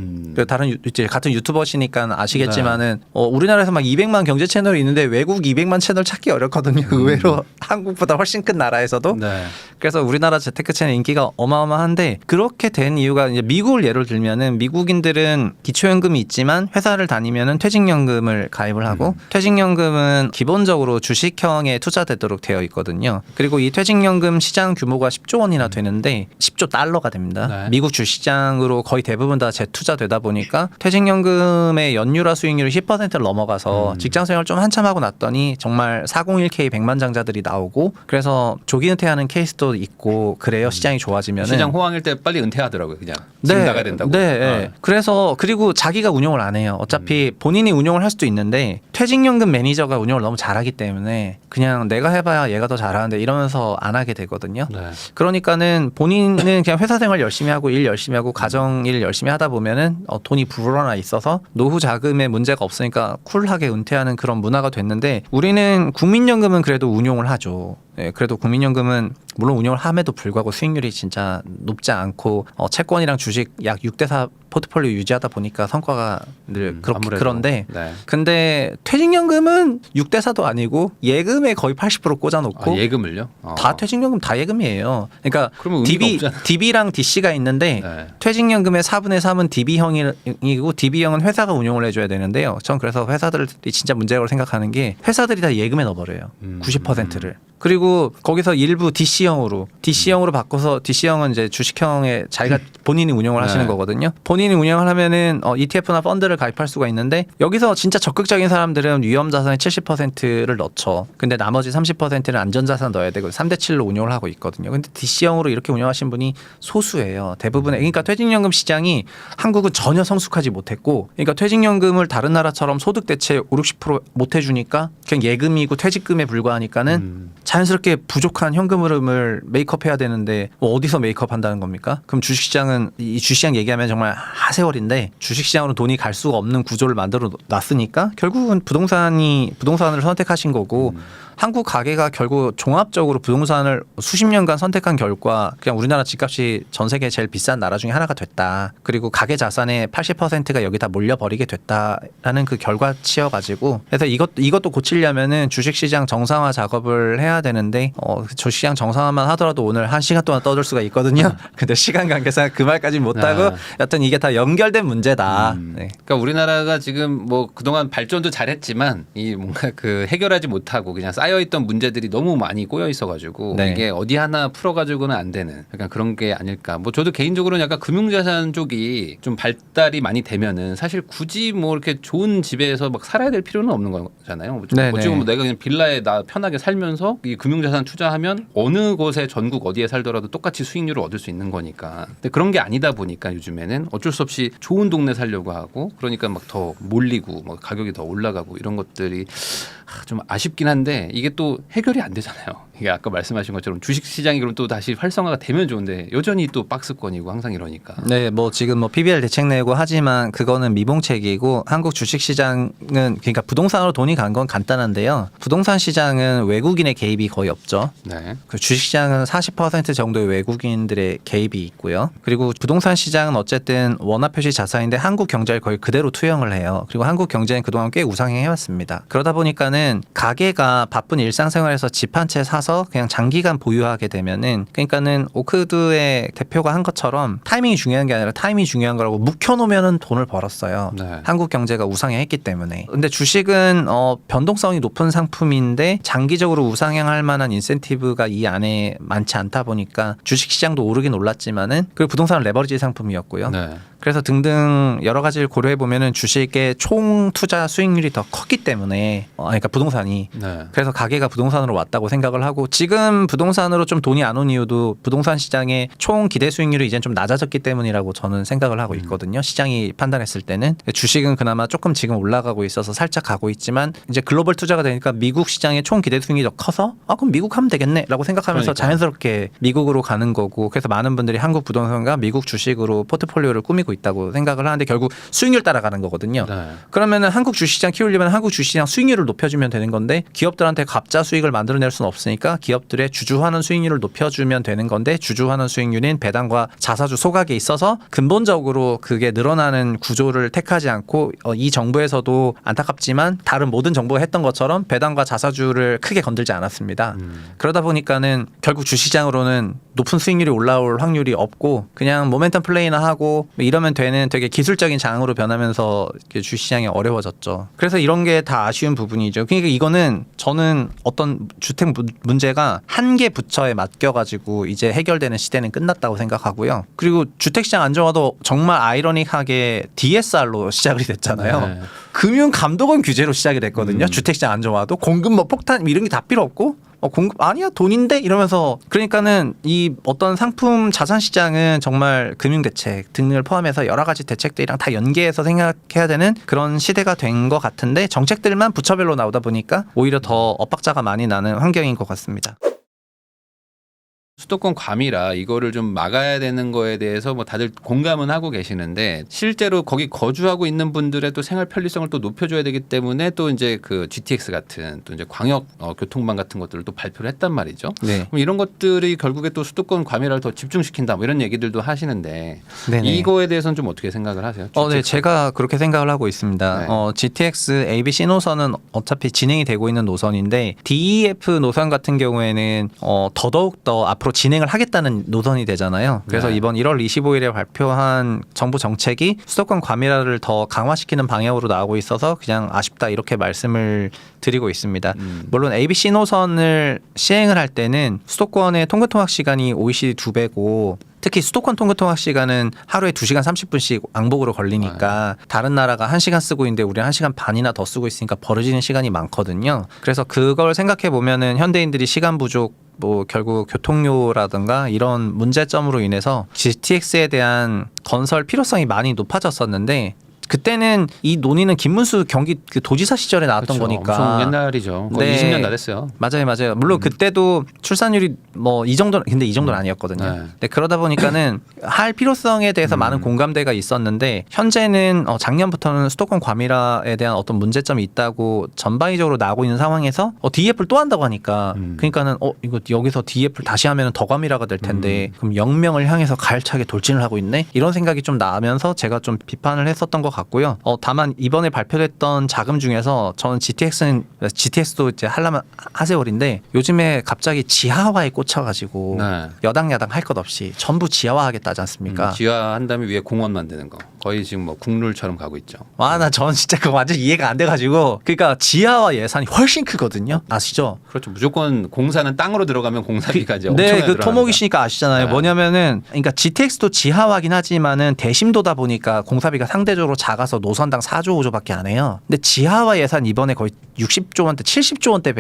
다른 이제 같은 유튜버시니까 아시겠지만은 우리나라에서 막 200만 경제 채널이 있는데 외국 200만 채널 찾기 어렵거든요. 의외로 한국보다 훨씬 큰 나라에서도. 네. 그래서 우리나라 재테크 채널 인기가 어마어마한데 그렇게 된 이유가 이제 미국을 예로 들면은 미국인들은 기초연금이 있지만 회사를 다니면은 퇴직연금을 가입을 하고 퇴직연금은 기본적으로 주식형에 투자되도록 되어 있거든요. 그리고 이 퇴직연금 시장 규모가 10조 원이나 되는데 10조 달러가 됩니다. 네. 미국 주시장으로 거의 대부분 다 재투자되다 보니까 퇴직연금의 연율화 수익률이 10%를 넘어가서 직장생활 좀 한참 하고 났더니 정말 401k 100만장자들이 나오고 그래서 조기 은퇴하는 케이스도 있고 그래요. 시장이 좋아지면 시장 호황일 때 빨리 은퇴하더라고요. 그냥 지금 나가야 된다고. 네. 그래서 그리고 자기가 운영을 운용을 안 해요. 어차피 본인이 운용을 할 수도 있는데 퇴직연금 매니저가 운용을 너무 잘하기 때문에 그냥 내가 해봐야 얘가 더 잘하는데 이러면서 안 하게 되거든요. 네. 그러니까는 본인은 그냥 회사 생활 열심히 하고 일 열심히 하고 가정 일 열심히 하다 보면은 돈이 불어나 있어서 노후 자금에 문제가 없으니까 쿨하게 은퇴하는 그런 문화가 됐는데 우리는 국민연금은 그래도 운용을 하죠. 예, 그래도 국민연금은 물론 운용을 함에도 불구하고 수익률이 진짜 높지 않고 채권이랑 주식 약 6대4 포트폴리오 유지하다 보니까 성과가 늘 아무래도. 그런데 네. 근데 퇴직연금은 6대4도 아니고 예금에 거의 80% 꽂아놓고 예금을요? 다 퇴직연금 다 예금이에요. 그러니까 그러면 의미가 없잖아. DB랑 DC가 있는데 네. 퇴직연금의 4분의 3은 DB형이고 DB형은 회사가 운용을 해줘야 되는데요. 전 그래서 회사들이 진짜 문제라고 생각하는 게 회사들이 다 예금에 넣어버려요. 90%를. 그리고 거기서 일부 DC형으로 바꿔서 DC형은 이제 주식형에 자기가 본인이 운용을 하시는 네. 거거든요. 본인이 운영을 하면은 ETF나 펀드를 가입할 수가 있는데 여기서 진짜 적극적인 사람들은 위험자산의 70%를 넣죠. 근데 나머지 30%는 안전자산 넣어야 되고 3대 7로 운용을 하고 있거든요. 근데 DC형으로 이렇게 운영하신 분이 소수예요. 대부분의 그러니까 퇴직연금 시장이 한국은 전혀 성숙하지 못했고 그러니까 퇴직연금을 다른 나라처럼 소득 대체 5, 60% 못 해주니까 그냥 예금이고 퇴직금에 불과하니까는 자연스럽게 부족한 현금 흐름을 메이크업해야 되는데 뭐 어디서 메이크업 한다는 겁니까? 그럼 주식시장은 이 주식시장 얘기하면 정말 하세월인데 주식시장으로 돈이 갈 수가 없는 구조를 만들어 놨으니까 결국은 부동산을 선택하신 거고 한국 가계가 결국 종합적으로 부동산을 수십 년간 선택한 결과 그냥 우리나라 집값이 전 세계 제일 비싼 나라 중에 하나가 됐다. 그리고 가계 자산의 80%가 여기다 몰려버리게 됐다라는 그 결과치여가지고 그래서 이것도 고치려면은 주식시장 정상화 작업을 해야 되는데 주식시장 정상화만 하더라도 오늘 1시간 동안 떠들 수가 있거든요. 근데 시간 관계상 그 말까지 못하고 여튼 이게 다 연결된 문제다. 네. 그러니까 우리나라가 지금 뭐 그동안 발전도 잘했지만 이 뭔가 그 해결하지 못하고 그냥 쌓여있던 문제들이 너무 많이 꼬여 있어가지고 네. 이게 어디 하나 풀어가지고는 안 되는 약간 그런 게 아닐까. 뭐 저도 개인적으로는 약간 금융자산 쪽이 좀 발달이 많이 되면은 사실 굳이 뭐 이렇게 좋은 집에서 막 살아야 될 필요는 없는 거잖아요. 네네. 지금 내가 그냥 빌라에 나 편하게 살면서 이 금융자산 투자하면 어느 곳에 전국 어디에 살더라도 똑같이 수익률을 얻을 수 있는 거니까. 근데 그런 게 아니다 보니까 요즘에는 어쩔 수 없이 좋은 동네 살려고 하고 그러니까 막 더 몰리고 막 가격이 더 올라가고 이런 것들이 좀 아쉽긴 한데 이게 또 해결이 안 되잖아요. 이게 아까 말씀하신 것처럼 주식시장이 그럼 또 다시 활성화가 되면 좋은데 여전히 또 박스권이고 항상 이러니까. 네, 뭐 지금 뭐 PBR 대책 내고 하지만 그거는 미봉책이고 한국 주식시장은 그러니까 부동산으로 돈이 간 건 간단한데요. 부동산 시장은 외국인의 개입이 거의 없죠. 네. 그 주식시장은 40% 정도의 외국인들의 개입이 있고요. 그리고 부동산 시장은 어쨌든 원화 표시 자산인데 한국 경제를 거의 그대로 투영을 해요. 그리고 한국 경제는 그동안 꽤 우상향해왔습니다. 그러다 보니까는 가게가 바쁜 일상생활에서 집 한 채 사서 그냥 장기간 보유하게 되면은 그러니까는 오크드의 대표가 한 것처럼 타이밍이 중요한 게 아니라 타이밍이 중요한 거라고 묵혀놓으면은 돈을 벌었어요. 네. 한국 경제가 우상향했기 때문에. 근데 주식은 변동성이 높은 상품인데 장기적으로 우상향할 만한 인센티브가 이 안에 많지 않다 보니까 주식시장도 오르긴 올랐지만은 그리고 부동산은 레버리지 상품이었고요. 네. 그래서 등등 여러 가지를 고려해 보면은 주식의 총 투자 수익률이 더 컸기 때문에 그러니까 부동산이 네. 그래서 가계가 부동산으로 왔다고 생각을 하고 지금 부동산으로 좀 돈이 안 온 이유도 부동산 시장의 총 기대 수익률이 이제 좀 낮아졌기 때문이라고 저는 생각을 하고 있거든요. 시장이 판단했을 때는 주식은 그나마 조금 지금 올라가고 있어서 살짝 가고 있지만 이제 글로벌 투자가 되니까 미국 시장의 총 기대 수익률이 더 커서 그럼 미국 하면 되겠네라고 생각하면서 그러니까. 자연스럽게 미국으로 가는 거고 그래서 많은 분들이 한국 부동산과 미국 주식으로 포트폴리오를 꾸미고 있다고 생각을 하는데 결국 수익률 따라가는 거거든요. 네. 그러면은 한국 주식시장 키우려면 한국 주식시장 수익률을 높여주면 되는 건데 기업들한테 가짜 수익을 만들어낼 수는 없으니까 기업들의 주주환원 수익률을 높여주면 되는 건데 주주환원 수익률인 배당과 자사주 소각에 있어서 근본적으로 그게 늘어나는 구조를 택하지 않고 이 정부에서도 안타깝지만 다른 모든 정부가 했던 것처럼 배당과 자사주를 크게 건들지 않았습니다. 그러다 보니까는 결국 주시장으로는 높은 수익률이 올라올 확률이 없고 그냥 모멘텀 플레이나 하고 이러면 되는 되게 기술적인 장으로 변하면서 주시장이 어려워졌죠. 그래서 이런 게 다 아쉬운 부분이죠. 그러니까 이거는 저는 어떤 주택 문제가 한 개 부처에 맡겨가지고 이제 해결되는 시대는 끝났다고 생각하고요. 그리고 주택시장 안정화도 정말 아이러닉하게 DSR로 시작이 됐잖아요. 네. 금융감독원 규제로 시작이 됐거든요. 주택시장 안정화도 공급 뭐 폭탄 이런 게 다 필요 없고 공급 아니야 돈인데 이러면서 그러니까는 이 어떤 상품 자산 시장은 정말 금융 대책 등을 포함해서 여러 가지 대책들이랑 다 연계해서 생각해야 되는 그런 시대가 된 것 같은데 정책들만 부처별로 나오다 보니까 오히려 더 엇박자가 많이 나는 환경인 것 같습니다. 수도권 과밀화 이거를 좀 막아야 되는 거에 대해서 뭐 다들 공감은 하고 계시는데 실제로 거기 거주하고 있는 분들의 또 생활 편리성을 또 높여줘야 되기 때문에 또 이제 그 GTX 같은 또 이제 광역 교통망 같은 것들을 또 발표를 했단 말이죠. 네. 그럼 이런 것들이 결국에 또 수도권 과밀화를 더 집중시킨다 뭐 이런 얘기들도 하시는데 네네. 이거에 대해서는 좀 어떻게 생각을 하세요? 네, 제가 그렇게 생각을 하고 있습니다. 네. GTX ABC 노선은 어차피 진행이 되고 있는 노선인데 DEF 노선 같은 경우에는 더더욱 더 앞으로 진행을 하겠다는 노선이 되잖아요. 그래서 네. 이번 1월 25일에 발표한 정부 정책이 수도권 과밀화를 더 강화시키는 방향으로 나오고 있어서 그냥 아쉽다 이렇게 말씀을 드리고 있습니다. 물론 ABC 노선을 시행을 할 때는 수도권의 통근통학 시간이 OECD 2배고 특히 수도권 통근통학 시간은 하루에 2시간 30분씩 왕복으로 걸리니까 다른 나라가 1시간 쓰고 있는데 우리는 1시간 반이나 더 쓰고 있으니까 벌어지는 시간이 많거든요. 그래서 그걸 생각해 보면은 현대인들이 시간 부족 뭐 결국 교통료라든가 이런 문제점으로 인해서 GTX에 대한 건설 필요성이 많이 높아졌었는데 그때는 이 논의는 김문수 경기 그 도지사 시절에 나왔던 그렇죠. 거니까 엄청 옛날이죠. 거의 네. 20년 다 됐어요. 맞아요. 물론 그때도 출산율이 뭐 이 정도는 근데 이 정도는 아니었거든요. 네. 네, 그러다 보니까는 할 필요성에 대해서 많은 공감대가 있었는데 현재는 작년부터는 수도권 과밀화에 대한 어떤 문제점이 있다고 전방위적으로 나오고 있는 상황에서 DEF를 또 한다고 하니까 그러니까는 이거 여기서 DEF를 다시 하면 더 과밀화가 될 텐데 그럼 영명을 향해서 가열차게 돌진을 하고 있네 이런 생각이 좀 나면서 제가 좀 비판을 했었던 것 같고요. 다만 이번에 발표됐던 자금 중에서 저는 GTX도 이제 하려면 하세월인데 요즘에 갑자기 지하화에 꽂혀가지고 네. 여당 야당 할 것 없이 전부 지하화하겠다지 않습니까? 지하한 다음에 위에 공원 만드는 거 거의 지금 뭐 국룰처럼 가고 있죠. 나 저는 진짜 그거 완전 이해가 안 돼가지고 그러니까 지하화 예산이 훨씬 크거든요. 아시죠? 그렇죠. 무조건 공사는 땅으로 들어가면 공사비가 이제 네, 엄청나게 그 토목이시니까 아시잖아요. 네. 뭐냐면은 그러니까 GTX도 지하화긴 하지만은 대심도다 보니까 공사비가 상대적으로 작아서 노선당 4조 5조밖에 안 해요. 근데 지하화 예산 이번에 거의 60조 원대, 70조 원대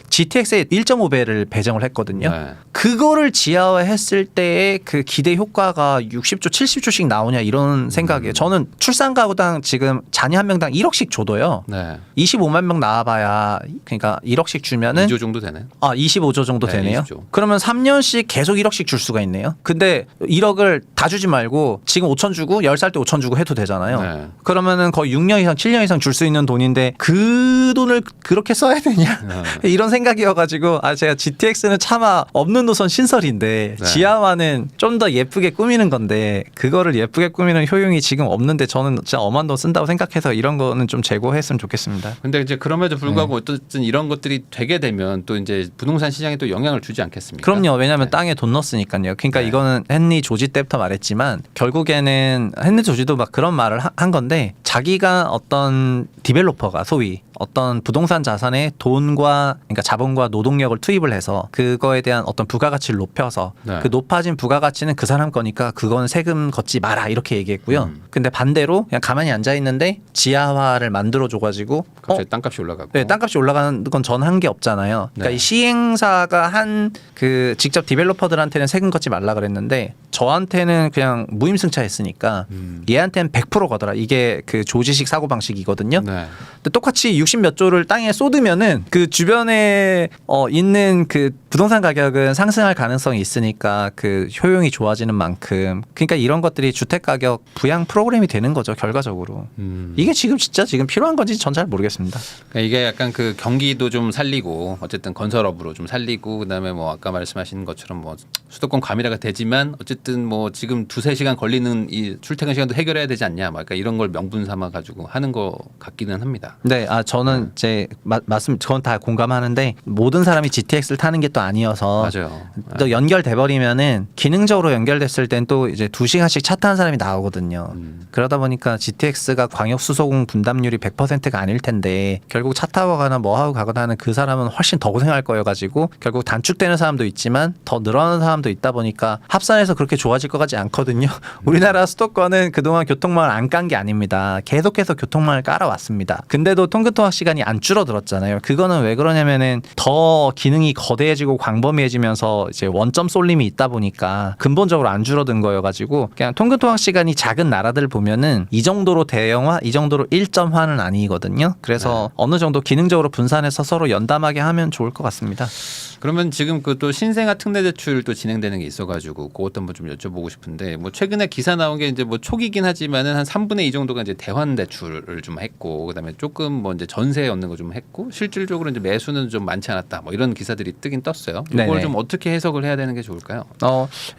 GTX에 1.5배를 배정을 했거든요. 네. 그거를 지하화했을 때의 그 기대 효과가 60조, 70조씩 나오냐 이런 생각이에요. 저는 출산 가구당 지금 자녀 한 명당 1억씩 줘도요. 네. 25만 명 낳아봐야 그러니까 1억씩 주면은 2조 정도 되네. 25조 정도 네, 되네요. 20조. 그러면 3년씩 계속 1억씩 줄 수가 있네요. 근데 1억을 다 주지 말고 지금 5천 주고 10살 때 5천 주고 해도 되잖아요. 네. 그러면은 거의 6년 이상, 7년 이상 줄 수 있는 돈인데 그 돈을 그렇게 써야 되냐? 이런 생각이어가지고 제가 GTX는 차마 없는 노선 신설인데 네. 지하화는 좀 더 예쁘게 꾸미는 건데 그거를 예쁘게 꾸미는 효용이 지금 없는데 저는 진짜 엄한 돈 쓴다고 생각해서 이런 거는 좀 제고했으면 좋겠습니다. 근데 이제 그럼에도 불구하고 어쨌든 이런 것들이 되게 되면 또 이제 부동산 시장에 또 영향을 주지 않겠습니까? 그럼요. 왜냐하면 네. 땅에 돈 넣었으니까요. 그러니까 네. 이거는 헨리 조지 때부터 말했지만 결국에는 헨리 조지도 막 그런 말을 한 건데 자기가 어떤 디벨로퍼가 소위 어떤 부동산 자산에 돈과 그러니까 자본과 노동력을 투입을 해서 그거에 대한 어떤 부가가치를 높여서 네. 그 높아진 부가가치는 그 사람 거니까 그건 세금 걷지 마라 이렇게 얘기했고요. 근데 반대로 그냥 가만히 앉아 있는데 지하화를 만들어 줘가지고 갑자기 땅값이 올라가고. 네, 땅값이 올라가는 건 전 한 게 없잖아요. 그러니까 네. 이 시행사가 한 그 직접 디벨로퍼들한테는 세금 걷지 말라 그랬는데 저한테는 그냥 무임승차했으니까 얘한테는 100% 거더라. 이게 그 조지식 사고 방식이거든요. 네. 근데 똑같이 60몇 조를 땅에 쏟으면은 그 주변에 있는 그 부동산 가격은 상승할 가능성이 있으니까 그 효용이 좋아지는 만큼 그러니까 이런 것들이 주택 가격 부양 프로그램이 되는 거죠 결과적으로. 이게 지금 진짜 지금 필요한 건지 전 잘 모르겠습니다. 그러니까 이게 약간 그 경기도 좀 살리고 어쨌든 건설업으로 좀 살리고 그다음에 뭐 아까 말씀하신 것처럼 뭐 수도권 과밀화가 되지만 어쨌든 뭐 지금 2-3시간 걸리는 이 출퇴근 시간도 해결해야 되지 않냐 막 이런 걸 명분 삼아 가지고 하는 거 같기는 합니다. 네, 저는 이제 말씀 그건 다 공감하는데 모든 사람이 GTX를 타는 게 또 아니어서 맞아요. 또 연결돼 버리면은 기능적으로 연결됐을 땐 또 이제 2시간씩 차 타는 사람이 나오거든요. 그러다 보니까 GTX가 광역 수소공 분담률이 100%가 아닐 텐데 텐데 결국 차 타고 가거나 뭐 하고 가거나 하는 그 사람은 훨씬 더 고생할 거여 가지고 결국 단축되는 사람도 있지만 더 늘어나는 사람도 있다 보니까 합산해서 그렇게 좋아질 것 같지 않거든요. 우리나라 수도권은 그동안 교통망을 안 깐 게 아닙니다. 계속해서 교통망을 깔아왔습니다. 근데도 통근통학 시간이 안 줄어들었잖아요. 그거는 왜 그러냐면은 더 기능이 거대해지고 광범위해지면서 이제 원점 쏠림이 있다 보니까 근본적으로 안 줄어든 거여가지고 그냥 통근통학 시간이 작은 나라들 보면은 이 정도로 대형화, 이 정도로 일점화는 아니거든요. 그래서 어느 정도 기능적으로 분산해서 서로 연담하게 하면 좋을 것 같습니다. 그러면 지금 그 또 신생아 특례 대출 또 진행되는 게 있어가지고 그것도 한번 좀 여쭤보고 싶은데 뭐 최근에 기사 나온 게 이제 뭐 초기긴 하지만은 한 3분의 2 정도가 이제 대환 대출을 좀 했고 그다음에 조금 뭐 이제 전세 얻는 거 좀 했고 실질적으로 이제 매수는 좀 많지 않았다 뭐 이런 기사들이 뜨긴 떴어요. 이걸 네네. 좀 어떻게 해석을 해야 되는 게 좋을까요?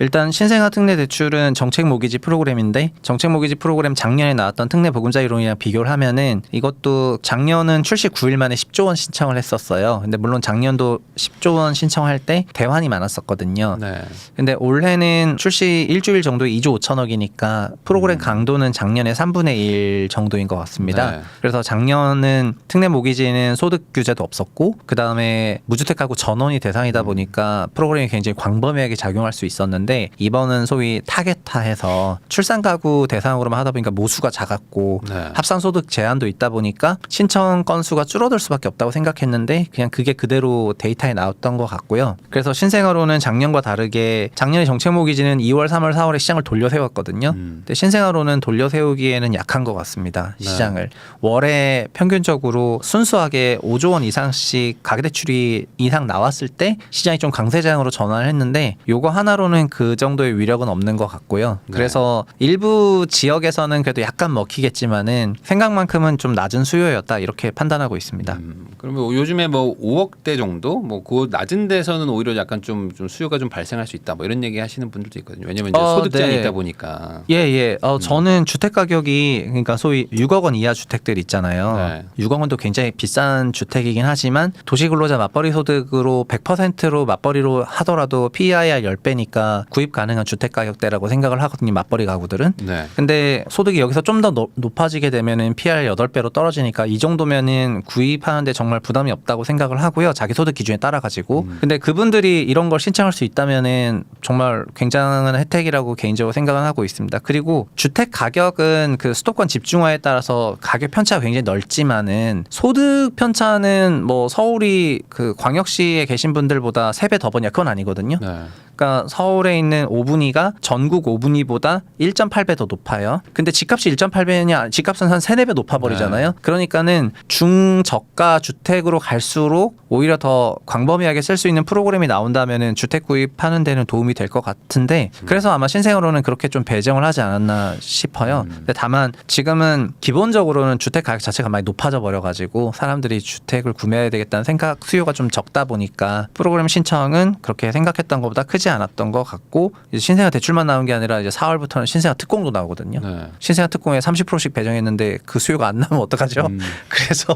일단 신생아 특례 대출은 정책 모기지 프로그램인데 정책 모기지 프로그램 작년에 나왔던 특례 보금자 이론이랑 비교를 하면은 이것도 작년은 출시 9일 만에 10조 원 신청을 했었어요. 근데 물론 작년도 10조 원 신청할 때 대환이 많았었거든요. 네. 근데 올해는 출시 일주일 정도에 2조 5천억이니까 프로그램 강도는 작년에 3분의 1 정도인 것 같습니다. 네. 그래서 작년은 특례 모기지는 소득 규제도 없었고 그 다음에 무주택 가구 전원이 대상이다 보니까 프로그램이 굉장히 광범위하게 작용할 수 있었는데 이번은 소위 타겟화해서 출산 가구 대상으로만 하다 보니까 모수가 작았고 네. 합산 소득 제한도 있다 보니까 신청 건수가 줄어들 수밖에 없다고 생각했는데 그냥 그게 그대로 데이터에 나왔던 것 같고요. 그래서 신생아로는 작년과 다르게 작년에 정책 모기지는 2월, 3월, 4월에 시장을 돌려 세웠거든요. 근데 신생아로는 돌려 세우기에는 약한 것 같습니다. 네. 시장을. 월에 평균적으로 순수하게 5조 원 이상씩 가계대출이 이상 나왔을 때 시장이 좀 강세장으로 전환을 했는데 요거 하나로는 그 정도의 위력은 없는 것 같고요. 네. 그래서 일부 지역에서는 그래도 약간 먹히겠지만은 생각만큼은 좀 낮은 수요였다 이렇게 판단하고 있습니다. 그러면 요즘에 뭐 5억대 정도 뭐 그 낮은 데서는 오히려 약간 좀 수요가 좀 발생할 수 있다 뭐 이런 얘기 하시는 분들도 있거든요. 왜냐면 이제 소득 제한이 네. 있다 보니까. 예. 저는 주택 가격이 그러니까 소위 6억 원 이하 주택들 있잖아요. 네. 6억 원도 굉장히 비싼 주택이긴 하지만 도시근로자 맞벌이 소득으로 100%로 맞벌이로 하더라도 PEIR 10배니까 구입 가능한 주택 가격대라고 생각을 하거든요. 맞벌이 가구들은. 네. 근데 소득이 여기서 좀 더 높아지게 되면은 PER 8배로 떨어지니까 이 정도면은 구입하는데 정말 부담이 없다고 생각을 하고요. 자기 소득 기준에 따라 가지고. 근데 그분들이 이런 걸 신청할 수 있다면은 정말 굉장한 혜택이라고 개인적으로 생각은 하고 있습니다. 그리고 주택 가격은 그 수도권 집중화에 따라서 가격 편차가 굉장히 넓지만은 소득 편차는 뭐 서울이 그 광역시에 계신 분들보다 3배 더 버냐 그건 아니거든요. 네. 그러니까 서울에 있는 5분위가 전국 5분위보다 1.8배 더 높아요. 근데 집값이 1.8배냐? 집값은 한 3, 4배 높아버리잖아요. 그러니까는 중저가 주택으로 갈수록 오히려 더 광범위하게 쓸 수 있는 프로그램이 나온다면은 주택 구입하는 데는 도움이 될 것 같은데 그래서 아마 신생아로는 그렇게 좀 배정을 하지 않았나 싶어요. 근데 다만 지금은 기본적으로는 주택 가격 자체가 많이 높아져 버려가지고 사람들이 주택을 구매해야 되겠다는 생각 수요가 좀 적다 보니까 프로그램 신청은 그렇게 생각했던 것보다 크지 않았던 것 같고 이제 신생아 대출만 나온 게 아니라 이제 4월부터는 신생아 특공도 나오거든요. 네. 신생아 특공에 30%씩 배정했는데 그 수요가 안 나면 어떡하죠? 그래서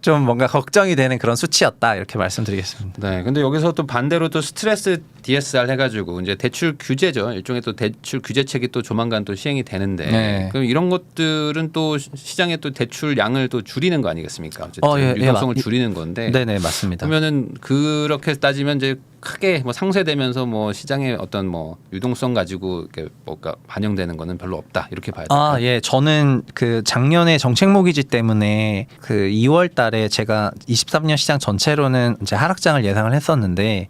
좀 뭔가 걱정이 되는 그런 수치였다 이렇게 말씀드리겠습니다. 네. 근데 여기서 또 반대로 또 스트레스 DSR 해가지고 이제 대출 규제죠. 일종의 또 대출 규제책이 또 조만간 또 시행이 되는데 네. 그럼 이런 것들은 또 시장에 또 대출 양을 또 줄이는 거 아니겠습니까? 어쨌든 예, 유동성을 줄이는 건데. 네네 맞습니다. 그러면은 그렇게 따지면 이제 크게 뭐 상쇄되면서 뭐 시장의 어떤 뭐 유동성 가지고 이렇게 뭔가 반영되는 거는 별로 없다 이렇게 봐야 돼요. 예. 저는 그 작년에 정책 모기지 때문에 그 2월 달에 제가 23년 시장 전체로는 이제 하락장을 예상을 했었는데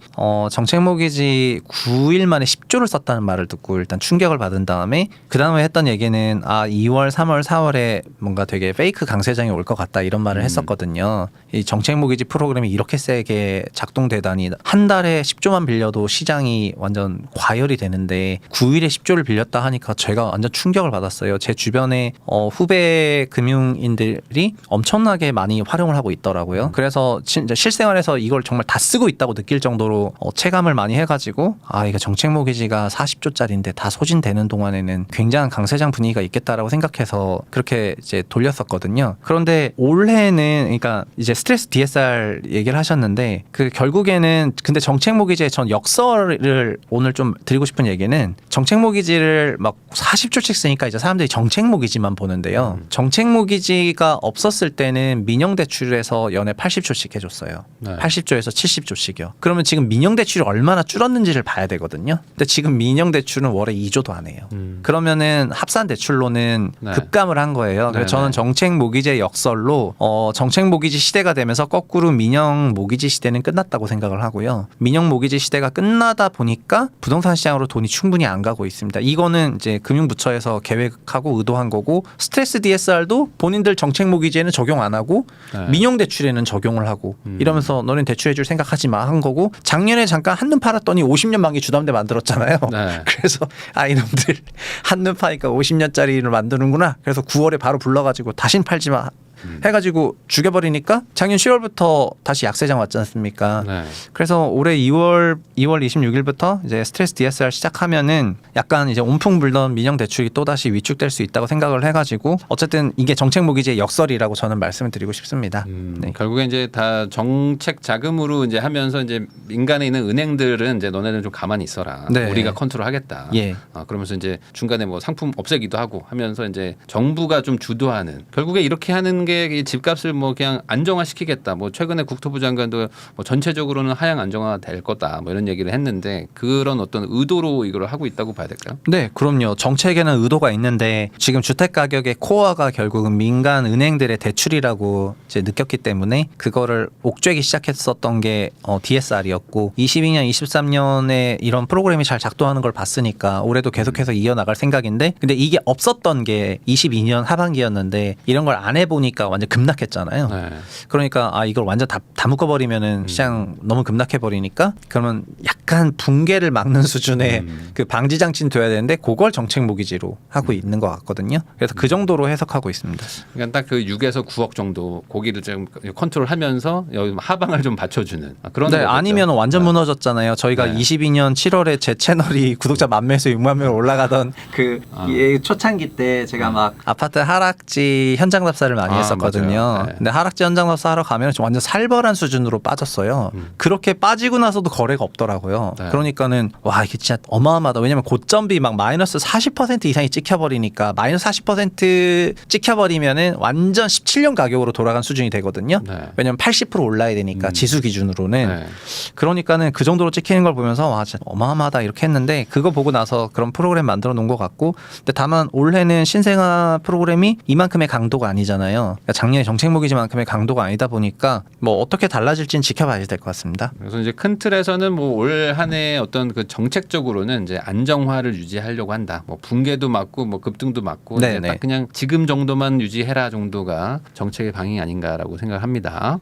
정책 모기지 9일 만에 10조를 썼다는 말을 듣고 일단 충격을 받은 다음에 그 다음에 했던 얘기는 2월, 3월, 4월에 뭔가 되게 페이크 강세장이 올 것 같다 이런 말을 했었거든요. 이 정책 모기지 프로그램이 이렇게 세게 작동되다니 한 달에 10조만 빌려도 시장이 완전 과열이 되는데 9일에 10조를 빌렸다 하니까 제가 완전 충격을 받았어요. 제 주변에 후배 금융인들이 엄청나게 많이 활용을 하고 있더라고요. 그래서 진짜 실생활에서 이걸 정말 다 쓰고 있다고 느낄 정도로 체감을 많이 해가지고 이거 정책 모기지가 40조짜리인데 다 소진되는 동안에는 굉장한 강세장 분위기가 있겠다라고 생각해서 그렇게 이제 돌렸었거든요. 그런데 올해는 그러니까 이제 스트레스 DSR 얘기를 하셨는데 그 결국에는 근데 정책 모기지의 전 역설을 오늘 좀 드리고 싶은 얘기는 정책 모기지를 막 40조씩 쓰니까 이제 사람들이 정책 모기지만 보는데요. 정책 모기지가 없었을 때는 민영 대출에서 연에 80조씩 해줬어요. 네. 80조에서 70조씩이요. 그러면 지금 민영 대출이 얼마나 줄었는지를 봐야 되거든요. 근데 지금 민영 대출은 월에 2조도 안 해요. 그러면은 합산 대출로는 네. 급감을 한 거예요. 그래서 네, 저는 네. 정책 모기지의 역설로 정책 모기지 시대가 되면서 거꾸로 민영 모기지 시대는 끝났다고 생각을 하고요. 민영 모기지 시대가 끝나다 보니까 부동산 시장으로 돈이 충분히 안 가고 있습니다. 이거는 이제 금융부처에서 계획하고 의도한 거고 스트레스 DSR도 본인들 정책 모기지에는 적용 안 하고 네. 민영 대출에는 적용을 하고 이러면서 너는 대출해줄 생각하지 마 한 거고 작년에 잠깐 한눈 팔았더니 50년 만기 주담대 만들었잖아요. 네. 그래서 이놈들 한눈 파니까 50년짜리를 만드는구나. 그래서 9월에 바로 불러가지고 다신 팔지 마 해가지고 죽여버리니까 작년 10월부터 다시 약세장 왔지 않습니까? 네. 그래서 올해 2월 26일부터 이제 스트레스 DSR 시작하면은 약간 이제 온풍 불던 민영 대출이 또 다시 위축될 수 있다고 생각을 해가지고 어쨌든 이게 정책 모기지의 역설이라고 저는 말씀을 드리고 싶습니다. 네. 결국에 이제 다 정책 자금으로 이제 하면서 이제 민간에 있는 은행들은 이제 너네는 좀 가만히 있어라. 네. 우리가 컨트롤하겠다. 예. 그러면서 이제 중간에 뭐 상품 없애기도 하고 하면서 이제 정부가 좀 주도하는 결국에 이렇게 하는 게 이 집값을 뭐 그냥 안정화시키겠다. 뭐 최근에 국토부 장관도 뭐 전체적으로는 하향 안정화 될 거다. 뭐 이런 얘기를 했는데 그런 어떤 의도로 이걸 하고 있다고 봐야 될까요? 네, 그럼요. 정책에는 의도가 있는데 지금 주택 가격의 코어가 결국은 민간 은행들의 대출이라고 이제 느꼈기 때문에 그거를 옥죄기 시작했었던 게 DSR이었고 22년, 23년에 이런 프로그램이 잘 작동하는 걸 봤으니까 올해도 계속해서 이어나갈 생각인데 근데 이게 없었던 게 22년 하반기였는데 이런 걸 안 해보니까 완전 급락했잖아요. 네. 그러니까 이걸 완전 다 묶어버리면은 시장 너무 급락해버리니까 그러면 약간 붕괴를 막는 수준의 그 방지 장치는 돼야 되는데 그걸 정책 모기지로 하고 있는 것 같거든요. 그래서 그 정도로 해석하고 있습니다. 그러니까 딱 그 6에서 9억 정도 고기를 좀 컨트롤하면서 하방을 좀 받쳐주는 그런. 네, 거겠죠. 아니면 완전 무너졌잖아요. 저희가 네. 22년 7월에 제 채널이 구독자 10,000명에서 6만 명 올라가던 그 초창기 때 제가 막 아파트 하락지 현장 답사를 많이 했었거든요. 맞아요. 네. 근데 하락지 현장 답사 하러 가면 좀 완전 살벌한 수준으로 빠졌어요. 그렇게 빠지고 나서도 거래가 없더라고요. 네. 그러니까는 와 이게 진짜 어마어마하다. 왜냐면 고점비 막 마이너스 40% 이상이 찍혀버리니까 마이너스 40% 찍혀버리면은 완전 17년 가격으로 돌아간 수준이 되거든요. 네. 왜냐면 80% 올라야 되니까 지수 기준으로는. 네. 그러니까는 그 정도로 찍히는 걸 보면서 와 진짜 어마어마하다 이렇게 했는데 그거 보고 나서 그런 프로그램 만들어 놓은 것 같고 근데 다만 올해는 신생아 프로그램이 이만큼의 강도가 아니잖아요. 그러니까 작년에 정책 모기지만큼의 강도가 아니다 보니까 뭐 어떻게 달라질지는 지켜봐야 될 것 같습니다. 그래서 이제 큰 틀에서는 뭐 올 한 해 어떤 그 정책적으로는 이제 안정화를 유지하려고 한다. 뭐 붕괴도 막고 뭐 급등도 막고 이제 네네. 딱 그냥 지금 정도만 유지해라 정도가 정책의 방향이 아닌가라고 생각합니다.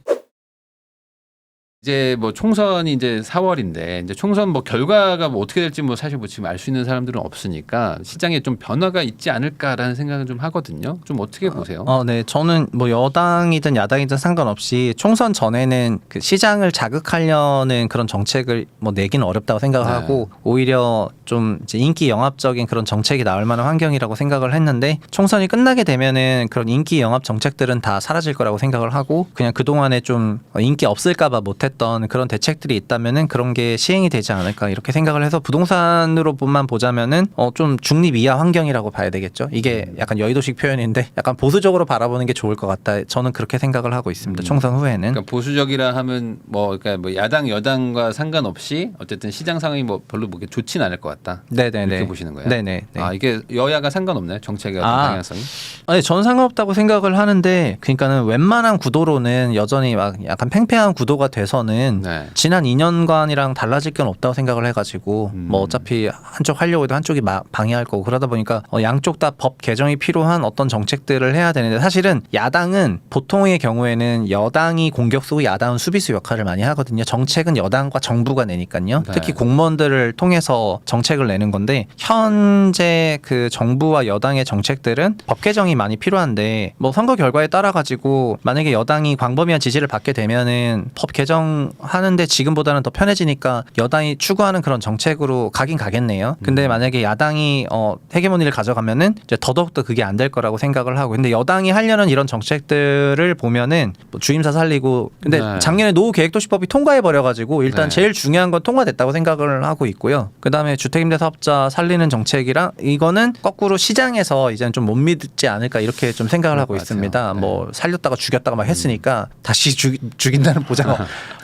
이제 뭐 총선이 이제 4월인데 이제 총선 뭐 결과가 뭐 어떻게 될지 뭐 사실 뭐 지금 알 수 있는 사람들은 없으니까 시장에 좀 변화가 있지 않을까라는 생각은 좀 하거든요. 좀 어떻게 보세요? 네, 저는 뭐 여당이든 야당이든 상관없이 총선 전에는 그 시장을 자극하려는 그런 정책을 뭐 내기는 어렵다고 생각하고 오히려 좀 이제 인기 영합적인 그런 정책이 나올 만한 환경이라고 생각을 했는데 총선이 끝나게 되면은 그런 인기 영합 정책들은 다 사라질 거라고 생각을 하고 그냥 그 동안에 좀 인기 없을까봐 못했던 그런 대책들이 있다면은 그런 게 시행이 되지 않을까 이렇게 생각을 해서 부동산으로만 보자면은 좀 중립 이하 환경이라고 봐야 되겠죠. 이게 약간 여의도식 표현인데 약간 보수적으로 바라보는 게 좋을 것 같다. 저는 그렇게 생각을 하고 있습니다. 총선 후에는. 그러니까 보수적이라 하면 그러니까 뭐 야당 여당과 상관없이 어쨌든 시장 상황이 뭐 별로 뭐 좋진 않을 것 같다. 네네네. 이렇게 보시는 거예요. 네네. 이게 여야가 상관없나요? 정책의 어떤 방향성이? 네, 저는 상관없다고 생각을 하는데, 그러니까는 웬만한 구도로는 여전히 막 약간 팽팽한 구도가 돼서는 네. 지난 2년간이랑 달라질 건 없다고 생각을 해가지고 뭐 어차피 한쪽 하려고 해도 한쪽이 방해할 거고 그러다 보니까 양쪽 다 법 개정이 필요한 어떤 정책들을 해야 되는데 사실은 야당은 보통의 경우에는 여당이 공격수고 야당은 수비수 역할을 많이 하거든요. 정책은 여당과 정부가 내니까요. 네. 특히 공무원들을 통해서 정책을 내는 건데 현재 그 정부와 여당의 정책들은 법 개정이 결정이 많이 필요한데 뭐 선거 결과에 따라 가지고 만약에 여당이 광범위한 지지를 받게 되면은 법 개정하는데 지금보다는 더 편해지니까 여당이 추구하는 그런 정책으로 가긴 가겠네요. 근데 만약에 야당이 헤게모니를 가져가면은 이제 더더욱더 그게 안 될 거라고 생각을 하고, 근데 여당이 하려는 이런 정책들을 보면은 뭐 주임사 살리고, 근데 네. 작년에 노후계획도시법이 통과해 버려가지고 일단 네. 제일 중요한 건 통과됐다고 생각을 하고 있고요. 그 다음에 주택임대사업자 살리는 정책이랑 이거는 거꾸로 시장에서 이제는 좀 못 믿지 않을까 이렇게 좀 생각을 하고 맞아요. 있습니다. 네. 뭐 살렸다가 죽였다가 막 했으니까 다시 죽인다는 보장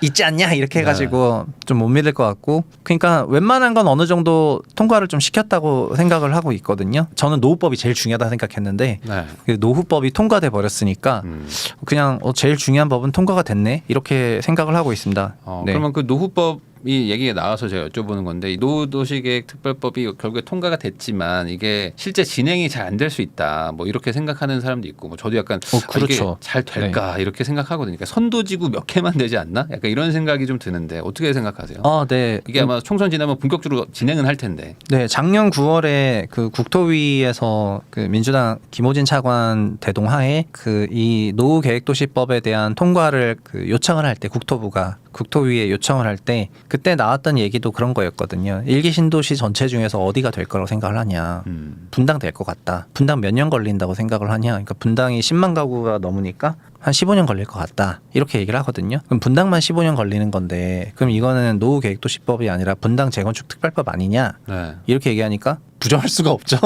있지 않냐 이렇게 해가지고 좀 못 믿을 것 같고, 그러니까 웬만한 건 어느 정도 통과를 좀 시켰다고 생각을 하고 있거든요. 저는 노후법이 제일 중요하다 생각했는데 네. 그 노후법이 통과돼 버렸으니까 그냥 제일 중요한 법은 통과가 됐네 이렇게 생각을 하고 있습니다. 네. 그러면 그 노후법 이 얘기가 나와서 제가 여쭤보는 건데, 이 노후도시계획특별법이 결국에 통과가 됐지만 이게 실제 진행이 잘 안 될 수 있다, 뭐 이렇게 생각하는 사람도 있고, 뭐 저도 약간 그렇죠. 이게 잘 될까 이렇게 생각하거든요. 그러니까 선도지구 몇 개만 되지 않나? 약간 이런 생각이 좀 드는데 어떻게 생각하세요? 네. 이게 아마 총선 지나면 본격적으로 진행은 할 텐데. 네, 작년 9월에 그 국토위에서 그 민주당 김호진 차관 대동하에 그 이 노후계획도시법에 대한 통과를 그 요청을 할 때 국토위에 요청을 할 때 그때 나왔던 얘기도 그런 거였거든요. 1기 신도시 전체 중에서 어디가 될 거라고 생각을 하냐. 분당 될 것 같다. 분당 몇 년 걸린다고 생각을 하냐. 그러니까 분당이 10만 가구가 넘으니까 한 15년 걸릴 것 같다. 이렇게 얘기를 하거든요. 그럼 분당만 15년 걸리는 건데 그럼 이거는 노후계획도시법이 아니라 분당 재건축 특별법 아니냐. 네. 이렇게 얘기하니까 부정할 수가 없죠.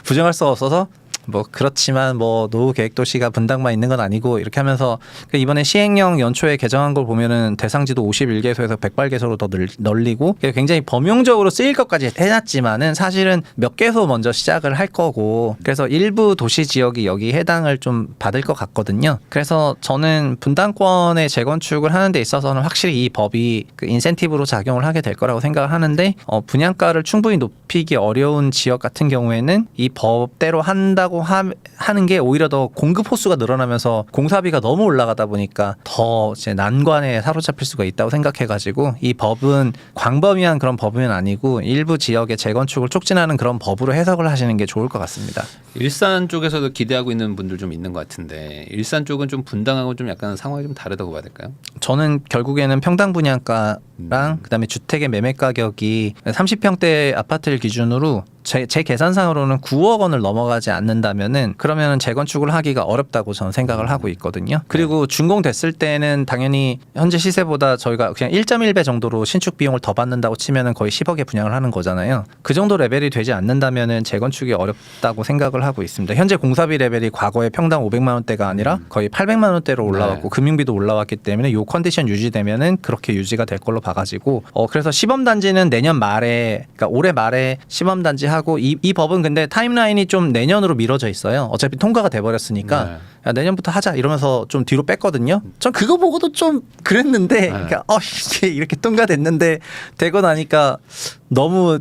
부정할 수가 없어서 뭐 그렇지만 뭐 노후계획도시가 분당만 있는 건 아니고 이렇게 하면서 이번에 시행령 연초에 개정한 걸 보면은 대상지도 51개소에서 108개소로 더 널리고 굉장히 범용적으로 쓰일 것까지 해놨지만은 사실은 몇 개소 먼저 시작을 할 거고, 그래서 일부 도시 지역이 여기 해당을 좀 받을 것 같거든요. 그래서 저는 분당권의 재건축을 하는 데 있어서는 확실히 이 법이 그 인센티브로 작용을 하게 될 거라고 생각을 하는데, 분양가를 충분히 높이기 어려운 지역 같은 경우에는 이 법대로 한다고 하는 게 오히려 더 공급 호수가 늘어나면서 공사비가 너무 올라가다 보니까 더 이제 난관에 사로잡힐 수가 있다고 생각해가지고 이 법은 광범위한 그런 법은 아니고 일부 지역의 재건축을 촉진하는 그런 법으로 해석을 하시는 게 좋을 것 같습니다. 일산 쪽에서도 기대하고 있는 분들 좀 있는 것 같은데, 일산 쪽은 좀 분당하고 좀 약간 상황이 좀 다르다고 봐야 될까요? 저는 결국에는 평당 분양가랑 그다음에 주택의 매매 가격이 30평대 아파트를 기준으로 제 계산상으로는 9억 원을 넘어가지 않는다면은 그러면은 재건축을 하기가 어렵다고 저는 생각을 하고 있거든요. 그리고 준공됐을 때는 당연히 현재 시세보다 저희가 그냥 1.1배 정도로 신축 비용을 더 받는다고 치면은 거의 10억에 분양을 하는 거잖아요. 그 정도 레벨이 되지 않는다면은 재건축이 어렵다고 생각을 하고 있습니다. 현재 공사비 레벨이 과거에 평당 500만 원대가 아니라 거의 800만 원대로 올라왔고 금융비도 올라왔기 때문에 이 컨디션 유지되면은 그렇게 유지가 될 걸로 봐가지고 그래서 시범 단지는 내년 말에, 그러니까 올해 말에 시범 단지 하고 이 법은 근데 타임라인이 좀 내년으로 미뤄져 있어요. 어차피 통과가 돼버렸으니까 네. 야, 내년부터 하자 이러면서 좀 뒤로 뺐거든요. 전 그거 보고도 좀 그랬는데, 그러니까 이게 이렇게 통과됐는데 되고 나니까 너무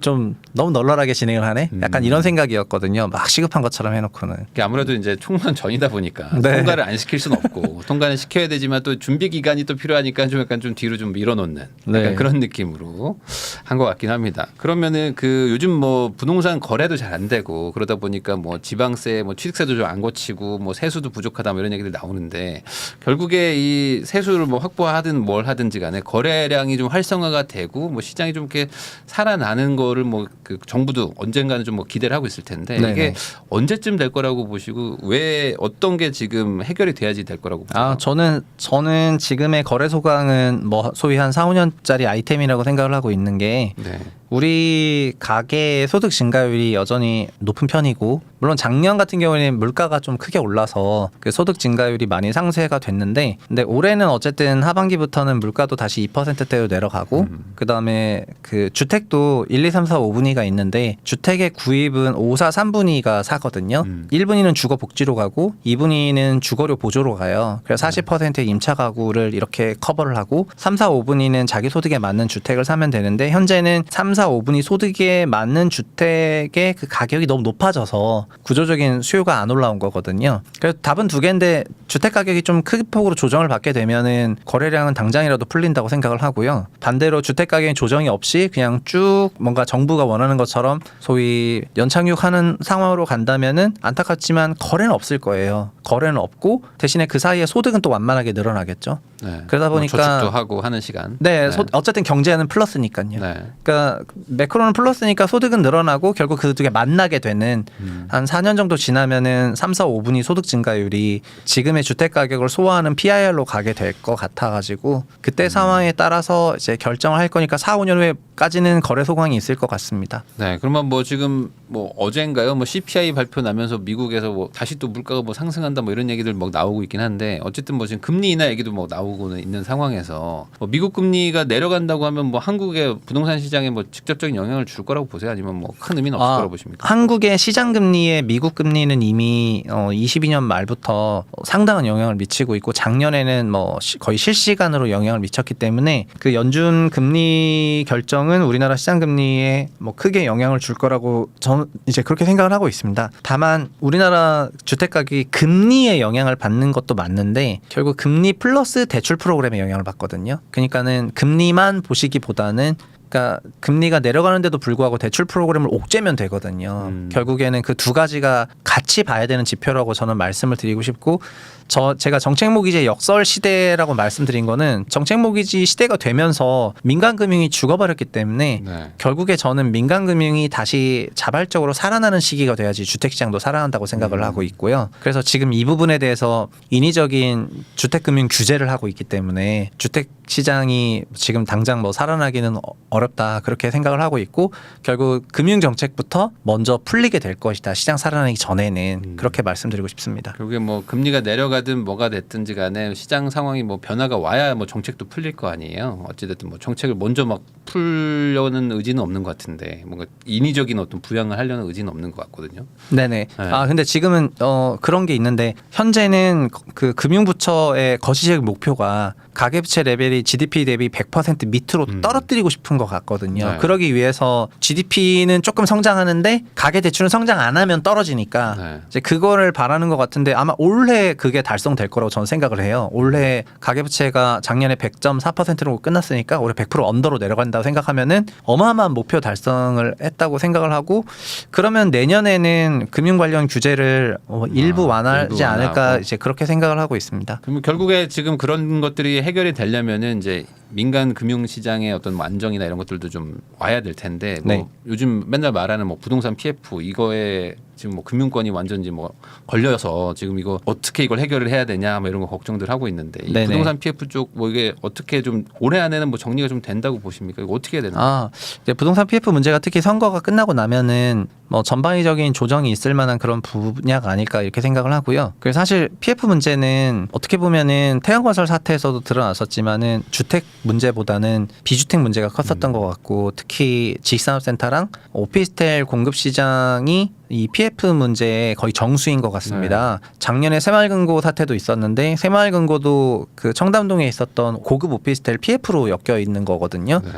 널널하게 진행을 하네. 약간 이런 생각이었거든요. 막 시급한 것처럼 해놓고는. 아무래도 이제 총선 전이다 보니까 네. 통과를 안 시킬 수는 없고 통과는 시켜야 되지만 또 준비 기간이 또 필요하니까 좀 약간 좀 뒤로 좀 밀어놓는 네. 그런 느낌으로 한 것 같긴 합니다. 그러면은 그 요즘 뭐 부동산 거래도 잘 안 되고 그러다 보니까 뭐 지방세, 뭐 취득세도 좀 안 고치고 뭐 세수도 부족하다 뭐 이런 얘기들 나오는데, 결국에 이 세수를 뭐 확보하든 뭘 하든지 간에 거래량이 좀 활성화가 되고 뭐 시장이 좀 이렇게 살아나는 거를 뭐 그 정부도 언젠가는 좀 뭐 기대를 하고 있을 텐데, 네네. 이게 언제쯤 될 거라고 보시고 왜 어떤 게 지금 해결이 돼야지 될 거라고 보세요? 저는 지금의 거래 소강은 뭐 소위 한 4, 5년짜리 아이템이라고 생각을 하고 있는 게, 네. 우리 가계 소득 증가율이 여전히 높은 편이고, 물론 작년 같은 경우에는 물가가 좀 크게 올라서 그 소득 증가율이 많이 상쇄가 됐는데, 근데 올해는 어쨌든 하반기부터는 물가도 다시 2%대로 내려가고, 그다음에 그 주택도 1, 2, 3, 4, 5분위가 있는데 주택의 구입은 5, 4, 3분위가 사거든요. 1분위는 주거 복지로 가고 2분위는 주거료 보조로 가요. 그래서 40%의 임차 가구를 이렇게 커버를 하고 3, 4, 5분위는 자기 소득에 맞는 주택을 사면 되는데, 현재는 3, 4, 5분위 소득에 맞는 주택의 그 가격이 너무 높아져서 구조적인 수요가 안 올라온 거거든요. 그래서 답은 두 개인데 주택 가격이 좀 크기폭으로 조정을 받게 되면은 거래량은 당장이라도 풀린다고 생각을 하고요. 반대로 주택 가격이 조정이 없이 그냥 쭉 뭔가 정부가 원하는 것처럼 소위 연착륙하는 상황으로 간다면은 안타깝지만 거래는 없을 거예요. 거래는 없고 대신에 그 사이에 소득은 또 완만하게 늘어나겠죠. 네. 그러다 보니까 뭐 저축도 하고 하는 시간. 네, 어쨌든 경제는 플러스니까요. 네. 그러니까 매크로는 플러스니까 소득은 늘어나고 결국 그 두 개 만나게 되는 한 4년 정도 지나면은 3, 4, 5분위 소득 증가율이 지금의 주택 가격을 소화하는 PIR로 가게 될 것 같아가지고 그때 상황에 따라서 이제 결정을 할 거니까 4, 5년 후에까지는 거래 소강이 있을 것 같습니다. 네, 그러면 뭐 지금 뭐 어젠가요? 뭐 CPI 발표 나면서 미국에서 뭐 다시 또 물가가 뭐 상승한다 뭐 이런 얘기들 막 나오고 있긴 한데 어쨌든 뭐 지금 금리 인하 얘기도 뭐 나오고는 있는 상황에서 뭐 미국 금리가 내려간다고 하면 뭐 한국의 부동산 시장에 뭐 직접적인 영향을 줄 거라고 보세요? 아니면 뭐 큰 의미는 없을 거라고 보십니까? 한국의 시장 금리에 미국 금리는 이미 22년 말부터 상당한 영향을 미치고 있고 작년에는 뭐 거의 실시간으로 영향을 미쳤기 때문에 그 연준 금리 결정은 우리나라 시장 금리에 뭐 크게 영향을 줄 거라고 저는 이제 그렇게 생각을 하고 있습니다. 다만 우리나라 주택 가격이 금리에 영향을 받는 것도 맞는데 결국 금리 플러스 대출 프로그램에 영향을 받거든요. 그러니까는 금리만 보시기보다는 그러니까 금리가 내려가는데도 불구하고 대출 프로그램을 옥죄면 되거든요. 결국에는 그 두 가지가 같이 봐야 되는 지표라고 저는 말씀을 드리고 싶고 제가 정책모기지의 역설 시대라고 말씀드린 거는 정책모기지 시대가 되면서 민간금융이 죽어버렸기 때문에 네. 결국에 저는 민간금융이 다시 자발적으로 살아나는 시기가 돼야지 주택시장도 살아난다고 생각을 하고 있고요. 그래서 지금 이 부분에 대해서 인위적인 주택금융 규제를 하고 있기 때문에 주택시장이 지금 당장 뭐 살아나기는 어렵다 그렇게 생각을 하고 있고 결국 금융정책부터 먼저 풀리게 될 것이다. 시장 살아나기 전에는 그렇게 말씀드리고 싶습니다. 결국에 뭐 금리가 내려가든 뭐가 됐든지 간에 시장 상황이 뭐 변화가 와야 뭐 정책도 풀릴 거 아니에요. 어찌됐든 뭐 정책을 먼저 막 풀려는 의지는 없는 것 같은데 뭔가 인위적인 어떤 부양을 하려는 의지는 없는 것 같거든요. 네네. 네. 근데 지금은 그런 게 있는데 현재는 그 금융부처의 거시적 목표가 가계부채 레벨이 GDP 대비 100% 밑으로 떨어뜨리고 싶은 것 같거든요. 네. 그러기 위해서 GDP는 조금 성장하는데 가계대출은 성장 안 하면 떨어지니까 네. 이제 그거를 바라는 것 같은데 아마 올해 그게 달성될 거라고 저는 생각을 해요. 올해 가계부채가 작년에 100.4%로 끝났으니까 올해 100% 언더로 내려간다고 생각하면은 어마어마한 목표 달성을 했다고 생각을 하고 그러면 내년에는 금융 관련 규제를 일부 완화하지 일부 않을까 완화하고. 이제 그렇게 생각을 하고 있습니다. 그럼 결국에 지금 그런 것들이 해결이 되려면은 이제 민간 금융 시장의 어떤 안정이나 이런 것들도 좀 와야 될 텐데 뭐 네. 요즘 맨날 말하는 뭐 부동산 PF 이거에 지금 뭐 금융권이 완전히 뭐 걸려서 지금 이거 어떻게 이걸 해결을 해야 되냐 뭐 이런 거 걱정들 하고 있는데 이 네네. 부동산 PF 쪽 뭐 이게 어떻게 좀 올해 안에는 뭐 정리가 좀 된다고 보십니까? 이거 어떻게 해야 되나? 이제 부동산 PF 문제가 특히 선거가 끝나고 나면은 뭐 전방위적인 조정이 있을 만한 그런 분야가 아닐까 이렇게 생각을 하고요. 그래서 사실 PF 문제는 어떻게 보면은 태양건설 사태에서도 드러났었지만은 주택 문제보다는 비주택 문제가 컸었던 것 같고 특히 지식산업센터랑 오피스텔 공급 시장이 이 PF 문제에 거의 정수인 것 같습니다. 작년에 새마을금고 사태도 있었는데 새마을금고도 그 청담동에 있었던 고급 오피스텔 PF로 엮여 있는 거거든요. 네.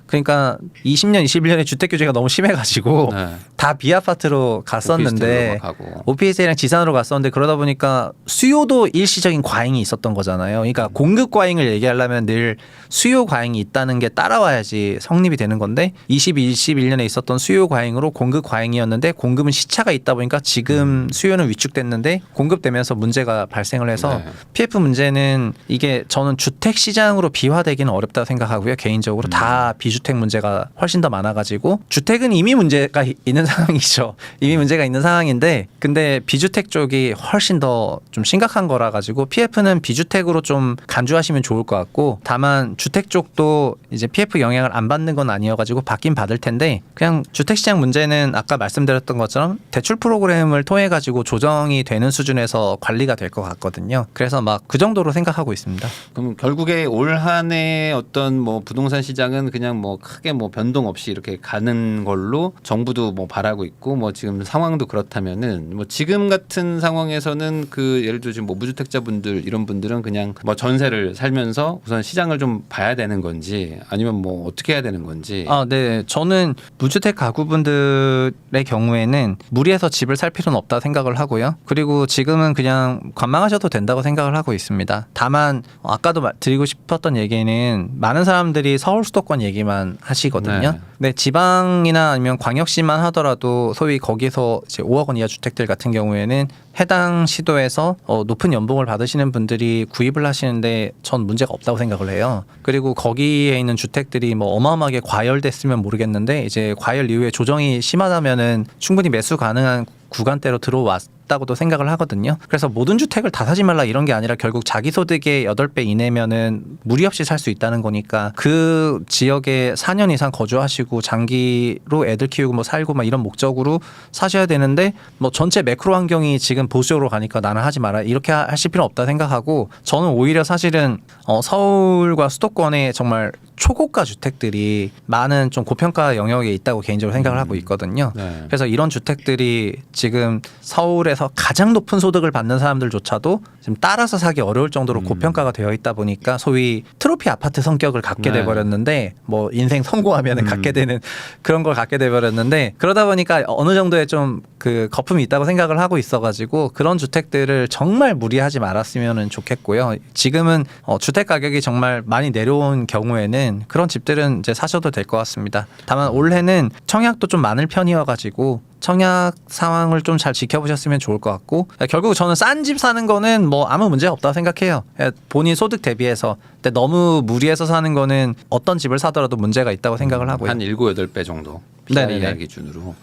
그러니까 20년, 21년에 주택 규제가 너무 심해가지고 네. 다 비아파트로 갔었는데 오피스텔로 막 하고. 오피스텔이랑 지산으로 갔었는데 그러다 보니까 수요도 일시적인 과잉이 있었던 거잖아요. 그러니까 공급 과잉을 얘기하려면 늘 수요 과잉이 있다는 게 따라와야지 성립이 되는 건데 21년에 있었던 수요 과잉으로 공급 과잉이었는데 공급은 시차가 있다 보니까 지금 수요는 위축됐는데 공급되면서 문제가 발생을 해서 네. PF 문제는 이게 저는 주택 시장으로 비화되기는 어렵다 생각하고요. 개인적으로 다 비주택 문제가 훨씬 더 많아가지고 주택은 이미 문제가 있는 상황이죠. 이미 문제가 있는 상황인데 근데 비주택 쪽이 훨씬 더 좀 심각한 거라 가지고 PF는 비주택으로 좀 간주하시면 좋을 것 같고 다만 주택 쪽도 이제 PF 영향을 안 받는 건 아니어가지고 받긴 받을 텐데 그냥 주택 시장 문제는 아까 말씀드렸던 것처럼 대출 프로그램을 통해 가지고 조정이 되는 수준에서 관리가 될 것 같거든요. 그래서 막 그 정도로 생각하고 있습니다. 그럼 결국에 올 한해 어떤 뭐 부동산 시장은 그냥 뭐 크게 뭐 변동 없이 이렇게 가는 걸로 정부도 뭐 바라고 있고 뭐 지금 상황도 그렇다면은 뭐 지금 같은 상황에서는 그 예를 들어 지금 뭐 무주택자분들 이런 분들은 그냥 뭐 전세를 살면서 우선 시장을 좀 봐야 되는 건지 아니면 뭐 어떻게 해야 되는 건지. 네. 저는 무주택 가구분들의 경우에는 무리해서 집을 살 필요는 없다 생각을 하고요. 그리고 지금은 그냥 관망하셔도 된다고 생각을 하고 있습니다. 다만 아까도 드리고 싶었던 얘기는 많은 사람들이 서울 수도권 얘기만 하시거든요. 네. 네, 지방이나 아니면 광역시만 하더라도 소위 거기서 이제 5억 원 이하 주택들 같은 경우에는 해당 시도에서 높은 연봉을 받으시는 분들이 구입을 하시는데 전 문제가 없다고 생각을 해요. 그리고 거기에 있는 주택들이 뭐 어마어마하게 과열됐으면 모르겠는데 이제 과열 이후에 조정이 심하다면은 충분히 매수 가능한 구간대로 들어왔다고도 생각을 하거든요. 그래서 모든 주택을 다 사지 말라 이런 게 아니라 결국 자기 소득의 8배 이내면은 무리 없이 살 수 있다는 거니까 그 지역에 4년 이상 거주하시고 장기로 애들 키우고 뭐 살고 막 이런 목적으로 사셔야 되는데 뭐 전체 매크로 환경이 지금 보수적으로 가니까 나는 하지 마라 이렇게 하실 필요 없다 생각하고 저는 오히려 사실은 서울과 수도권에 정말 초고가 주택들이 많은 좀 고평가 영역에 있다고 개인적으로 생각을 하고 있거든요. 네. 그래서 이런 주택들이 지금 서울에서 가장 높은 소득을 받는 사람들조차도 지금 따라서 사기 어려울 정도로 고평가가 되어 있다 보니까 소위 트로피 아파트 성격을 갖게 네. 돼버렸는데 뭐 인생 성공하면 갖게 되는 그런 걸 갖게 돼버렸는데 그러다 보니까 어느 정도의 좀 그 거품이 있다고 생각을 하고 있어가지고 그런 주택들을 정말 무리하지 말았으면 좋겠고요. 지금은 주택 가격이 정말 많이 내려온 경우에는 그런 집들은 이제 사셔도 될 것 같습니다. 다만 올해는 청약도 좀 많을 편이어가지고 청약 상황을 좀 잘 지켜보셨으면 좋을 것 같고 결국 저는 싼 집 사는 거는 뭐 아무 문제 없다고 생각해요. 본인 소득 대비해서. 근데 너무 무리해서 사는 거는 어떤 집을 사더라도 문제가 있다고 생각을 하고요. 한 7, 8배 정도. 네네네. PIR 기준으로.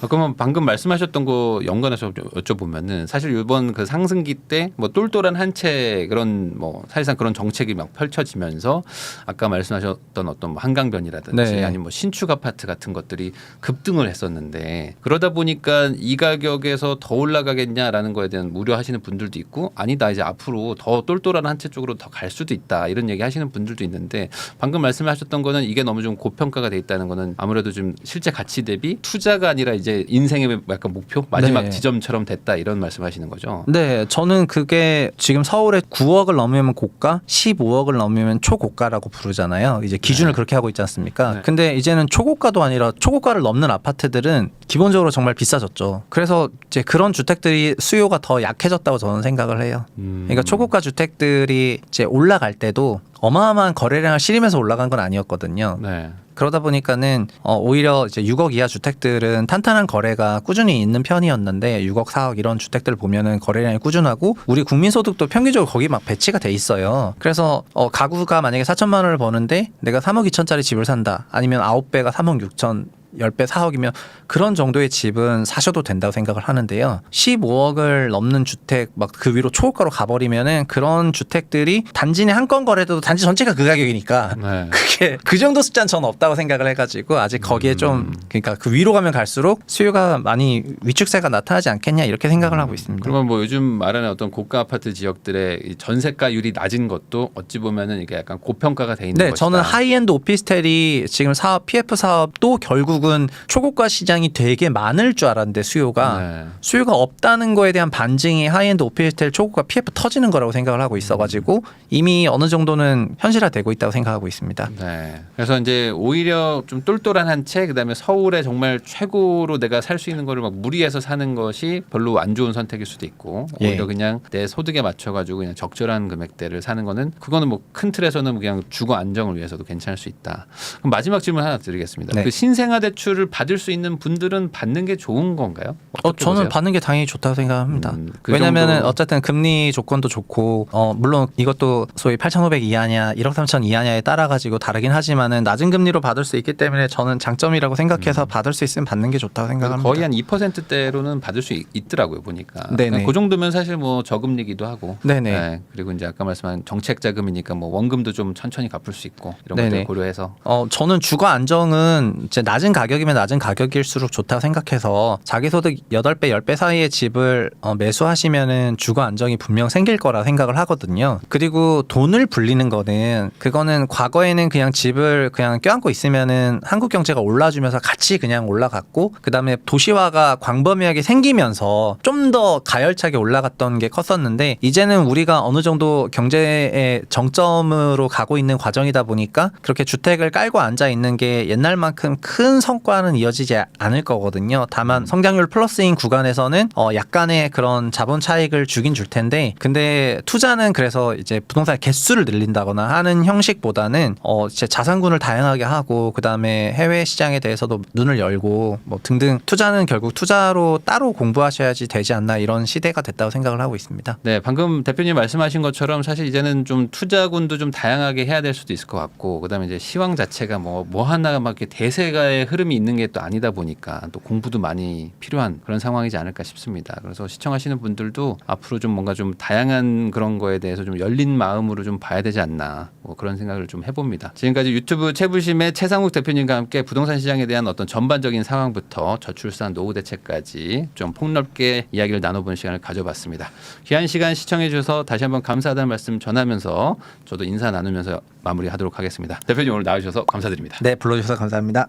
그러면 방금 말씀하셨던 거 연관해서 좀 여쭤보면은 사실 이번 그 상승기 때 뭐 똘똘한 한 채 그런 뭐 사실상 그런 정책이 막 펼쳐지면서 아까 말씀하셨던 어떤 뭐 한강변이라든지 네. 아니면 뭐 신축 아파트 같은 것들이 급등을 했었는데 그러다 보니까 이 가격에서 더 올라가겠냐라는 거에 대한 우려하시는 분들도 있고 아니다 이제 앞으로 더 똘똘한 한 채 쪽으로 더 갈 수도 있다 이런 얘기 하시는 분들도 있는데 방금 말씀하셨던 거는 이게 너무 좀 고평가가 돼 있다는 거는 아무래도 좀 실제 가치 대비 투자가 아니라 이제 인생의 약간 목표 마지막 네. 지점처럼 됐다 이런 말씀하시는 거죠. 네, 저는 그게 지금 서울에 9억을 넘으면 고가, 15억을 넘으면 초고가라고 부르잖아요. 이제 기준을 그렇게 하고 있지 않습니까? 네. 근데 이제는 초고가도 아니라 초고가를 넘는 아파트들은 기본적으로 정말 비싸졌죠. 그래서 이제 그런 주택들이 수요가 더 약해졌다고 저는 생각을 해요. 그러니까 초고가 주택들이 이제 올라갈 때도 어마어마한 거래량을 실으면서 올라간 건 아니었거든요. 네. 그러다 보니까는 오히려 이제 6억 이하 주택들은 탄탄한 거래가 꾸준히 있는 편이었는데 6억, 4억 이런 주택들 보면은 거래량이 꾸준하고 우리 국민 소득도 평균적으로 거기 막 배치가 돼 있어요. 그래서 가구가 만약에 4천만 원을 버는데 내가 3억 2천짜리 집을 산다. 아니면 9배가 3억 6천 10배 4억이면 그런 정도의 집은 사셔도 된다고 생각을 하는데요. 15억을 넘는 주택 막 그 위로 초고가로 가버리면은 그런 주택들이 단지 내 한 건 거래도 단지 전체가 그 가격이니까 네. 그게 그 정도 숫자는 저는 없다고 생각을 해가지고 아직 거기에 좀 그러니까 그 위로 가면 갈수록 수요가 많이 위축세가 나타나지 않겠냐 이렇게 생각을 하고 있습니다. 그러면 뭐 요즘 말하는 어떤 고가 아파트 지역들의 이 전세가율이 낮은 것도 어찌 보면은 이게 약간 고평가가 돼 있는 네, 것이다. 저는 하이엔드 오피스텔이 지금 사업 PF 사업도 결국은 초고가 시장이 되게 많을 줄 알았는데 수요가 없다는 거에 대한 반증이 하이엔드 오피스텔 초고가 PF 터지는 거라고 생각을 하고 있어가지고 이미 어느 정도는 현실화되고 있다고 생각하고 있습니다. 네. 그래서 이제 오히려 좀 똘똘한 한 채, 그다음에 서울에 정말 최고로 내가 살 수 있는 거를 막 무리해서 사는 것이 별로 안 좋은 선택일 수도 있고 오히려 예. 그냥 내 소득에 맞춰가지고 그냥 적절한 금액대를 사는 거는 그거는 뭐 큰 틀에서는 그냥 주거 안정을 위해서도 괜찮을 수 있다. 그럼 마지막 질문 하나 드리겠습니다. 네. 그 신생아 대출을 받을 수 있는 분들은 받는 게 좋은 건가요? 어떻게 저는 보세요? 받는 게 당연히 좋다고 생각합니다. 그 왜냐면은 정도- 어쨌든 금리 조건도 좋고 물론 이것도 소위 8,500 이하냐 1억 3천 이하냐에 따라 가지고 다르긴 하지만은 낮은 금리로 받을 수 있기 때문에 저는 장점이라고 생각해서 받을 수 있으면 받는 게 좋다고 생각합니다. 거의 한 2%대로는 받을 수 있더라고요 보니까. 네네. 그 정도면 사실 뭐 저금리기도 하고. 네네. 네. 그리고 이제 아까 말씀한 정책 자금이니까 뭐 원금도 좀 천천히 갚을 수 있고 이런 네네. 것들 고려해서. 저는 주거 안정은 이제 낮은 가격이면 낮은 가격일수록 좋다고 생각해서 자기 소득 8배, 10배 사이의 집을 매수하시면은 주거 안정이 분명 생길 거라 생각을 하거든요. 그리고 돈을 불리는 거는 그거는 과거에는 그냥 집을 그냥 껴안고 있으면은 한국 경제가 올라주면서 같이 그냥 올라갔고 그다음에 도시화가 광범위하게 생기면서 좀 더 가열차게 올라갔던 게 컸었는데 이제는 우리가 어느 정도 경제의 정점으로 가고 있는 과정이다 보니까 그렇게 주택을 깔고 앉아 있는 게 옛날만큼 큰 성과는 이어지지 않을 거거든요. 다만 성장률 플러스인 구간에서는 약간의 그런 자본 차익을 주긴 줄 텐데 근데 투자는 그래서 이제 부동산 개수를 늘린다거나 하는 형식보다는 이제 자산군을 다양하게 하고 그다음에 해외 시장에 대해서도 눈을 열고 뭐 등등 투자는 결국 투자로 따로 공부하셔야지 되지 않나 이런 시대가 됐다고 생각을 하고 있습니다. 네, 방금 대표님 말씀하신 것처럼 사실 이제는 좀 투자군도 좀 다양하게 해야 될 수도 있을 것 같고, 그다음에 이제 시황 자체가 뭐 하나가 막 이렇게 대세가의 흐름이 있는 게 또 아니다 보니까 또 공부도 많이 필요한 그런 상황이지 않을까 싶습니다. 그래서 시청하시는 분들도 앞으로 좀 뭔가 좀 다양한 그런 거에 대해서 좀 열린 마음으로 좀 봐야 되지 않나 뭐 그런 생각을 좀 해봅니다. 지금까지 유튜브 채부심의 최상욱 대표님과 함께 부동산 시장에 대한 어떤 전반적인 상황부터 저출산 노후 대책까지 좀 폭넓게 이야기를 나눠보는 시간을 가져봤습니다. 귀한 시간 시청해 주셔서 다시 한번 감사하다는 말씀 전하면서 저도 인사 나누면서 마무리하도록 하겠습니다. 대표님 오늘 나와주셔서 감사드립니다. 네, 불러주셔서 감사합니다.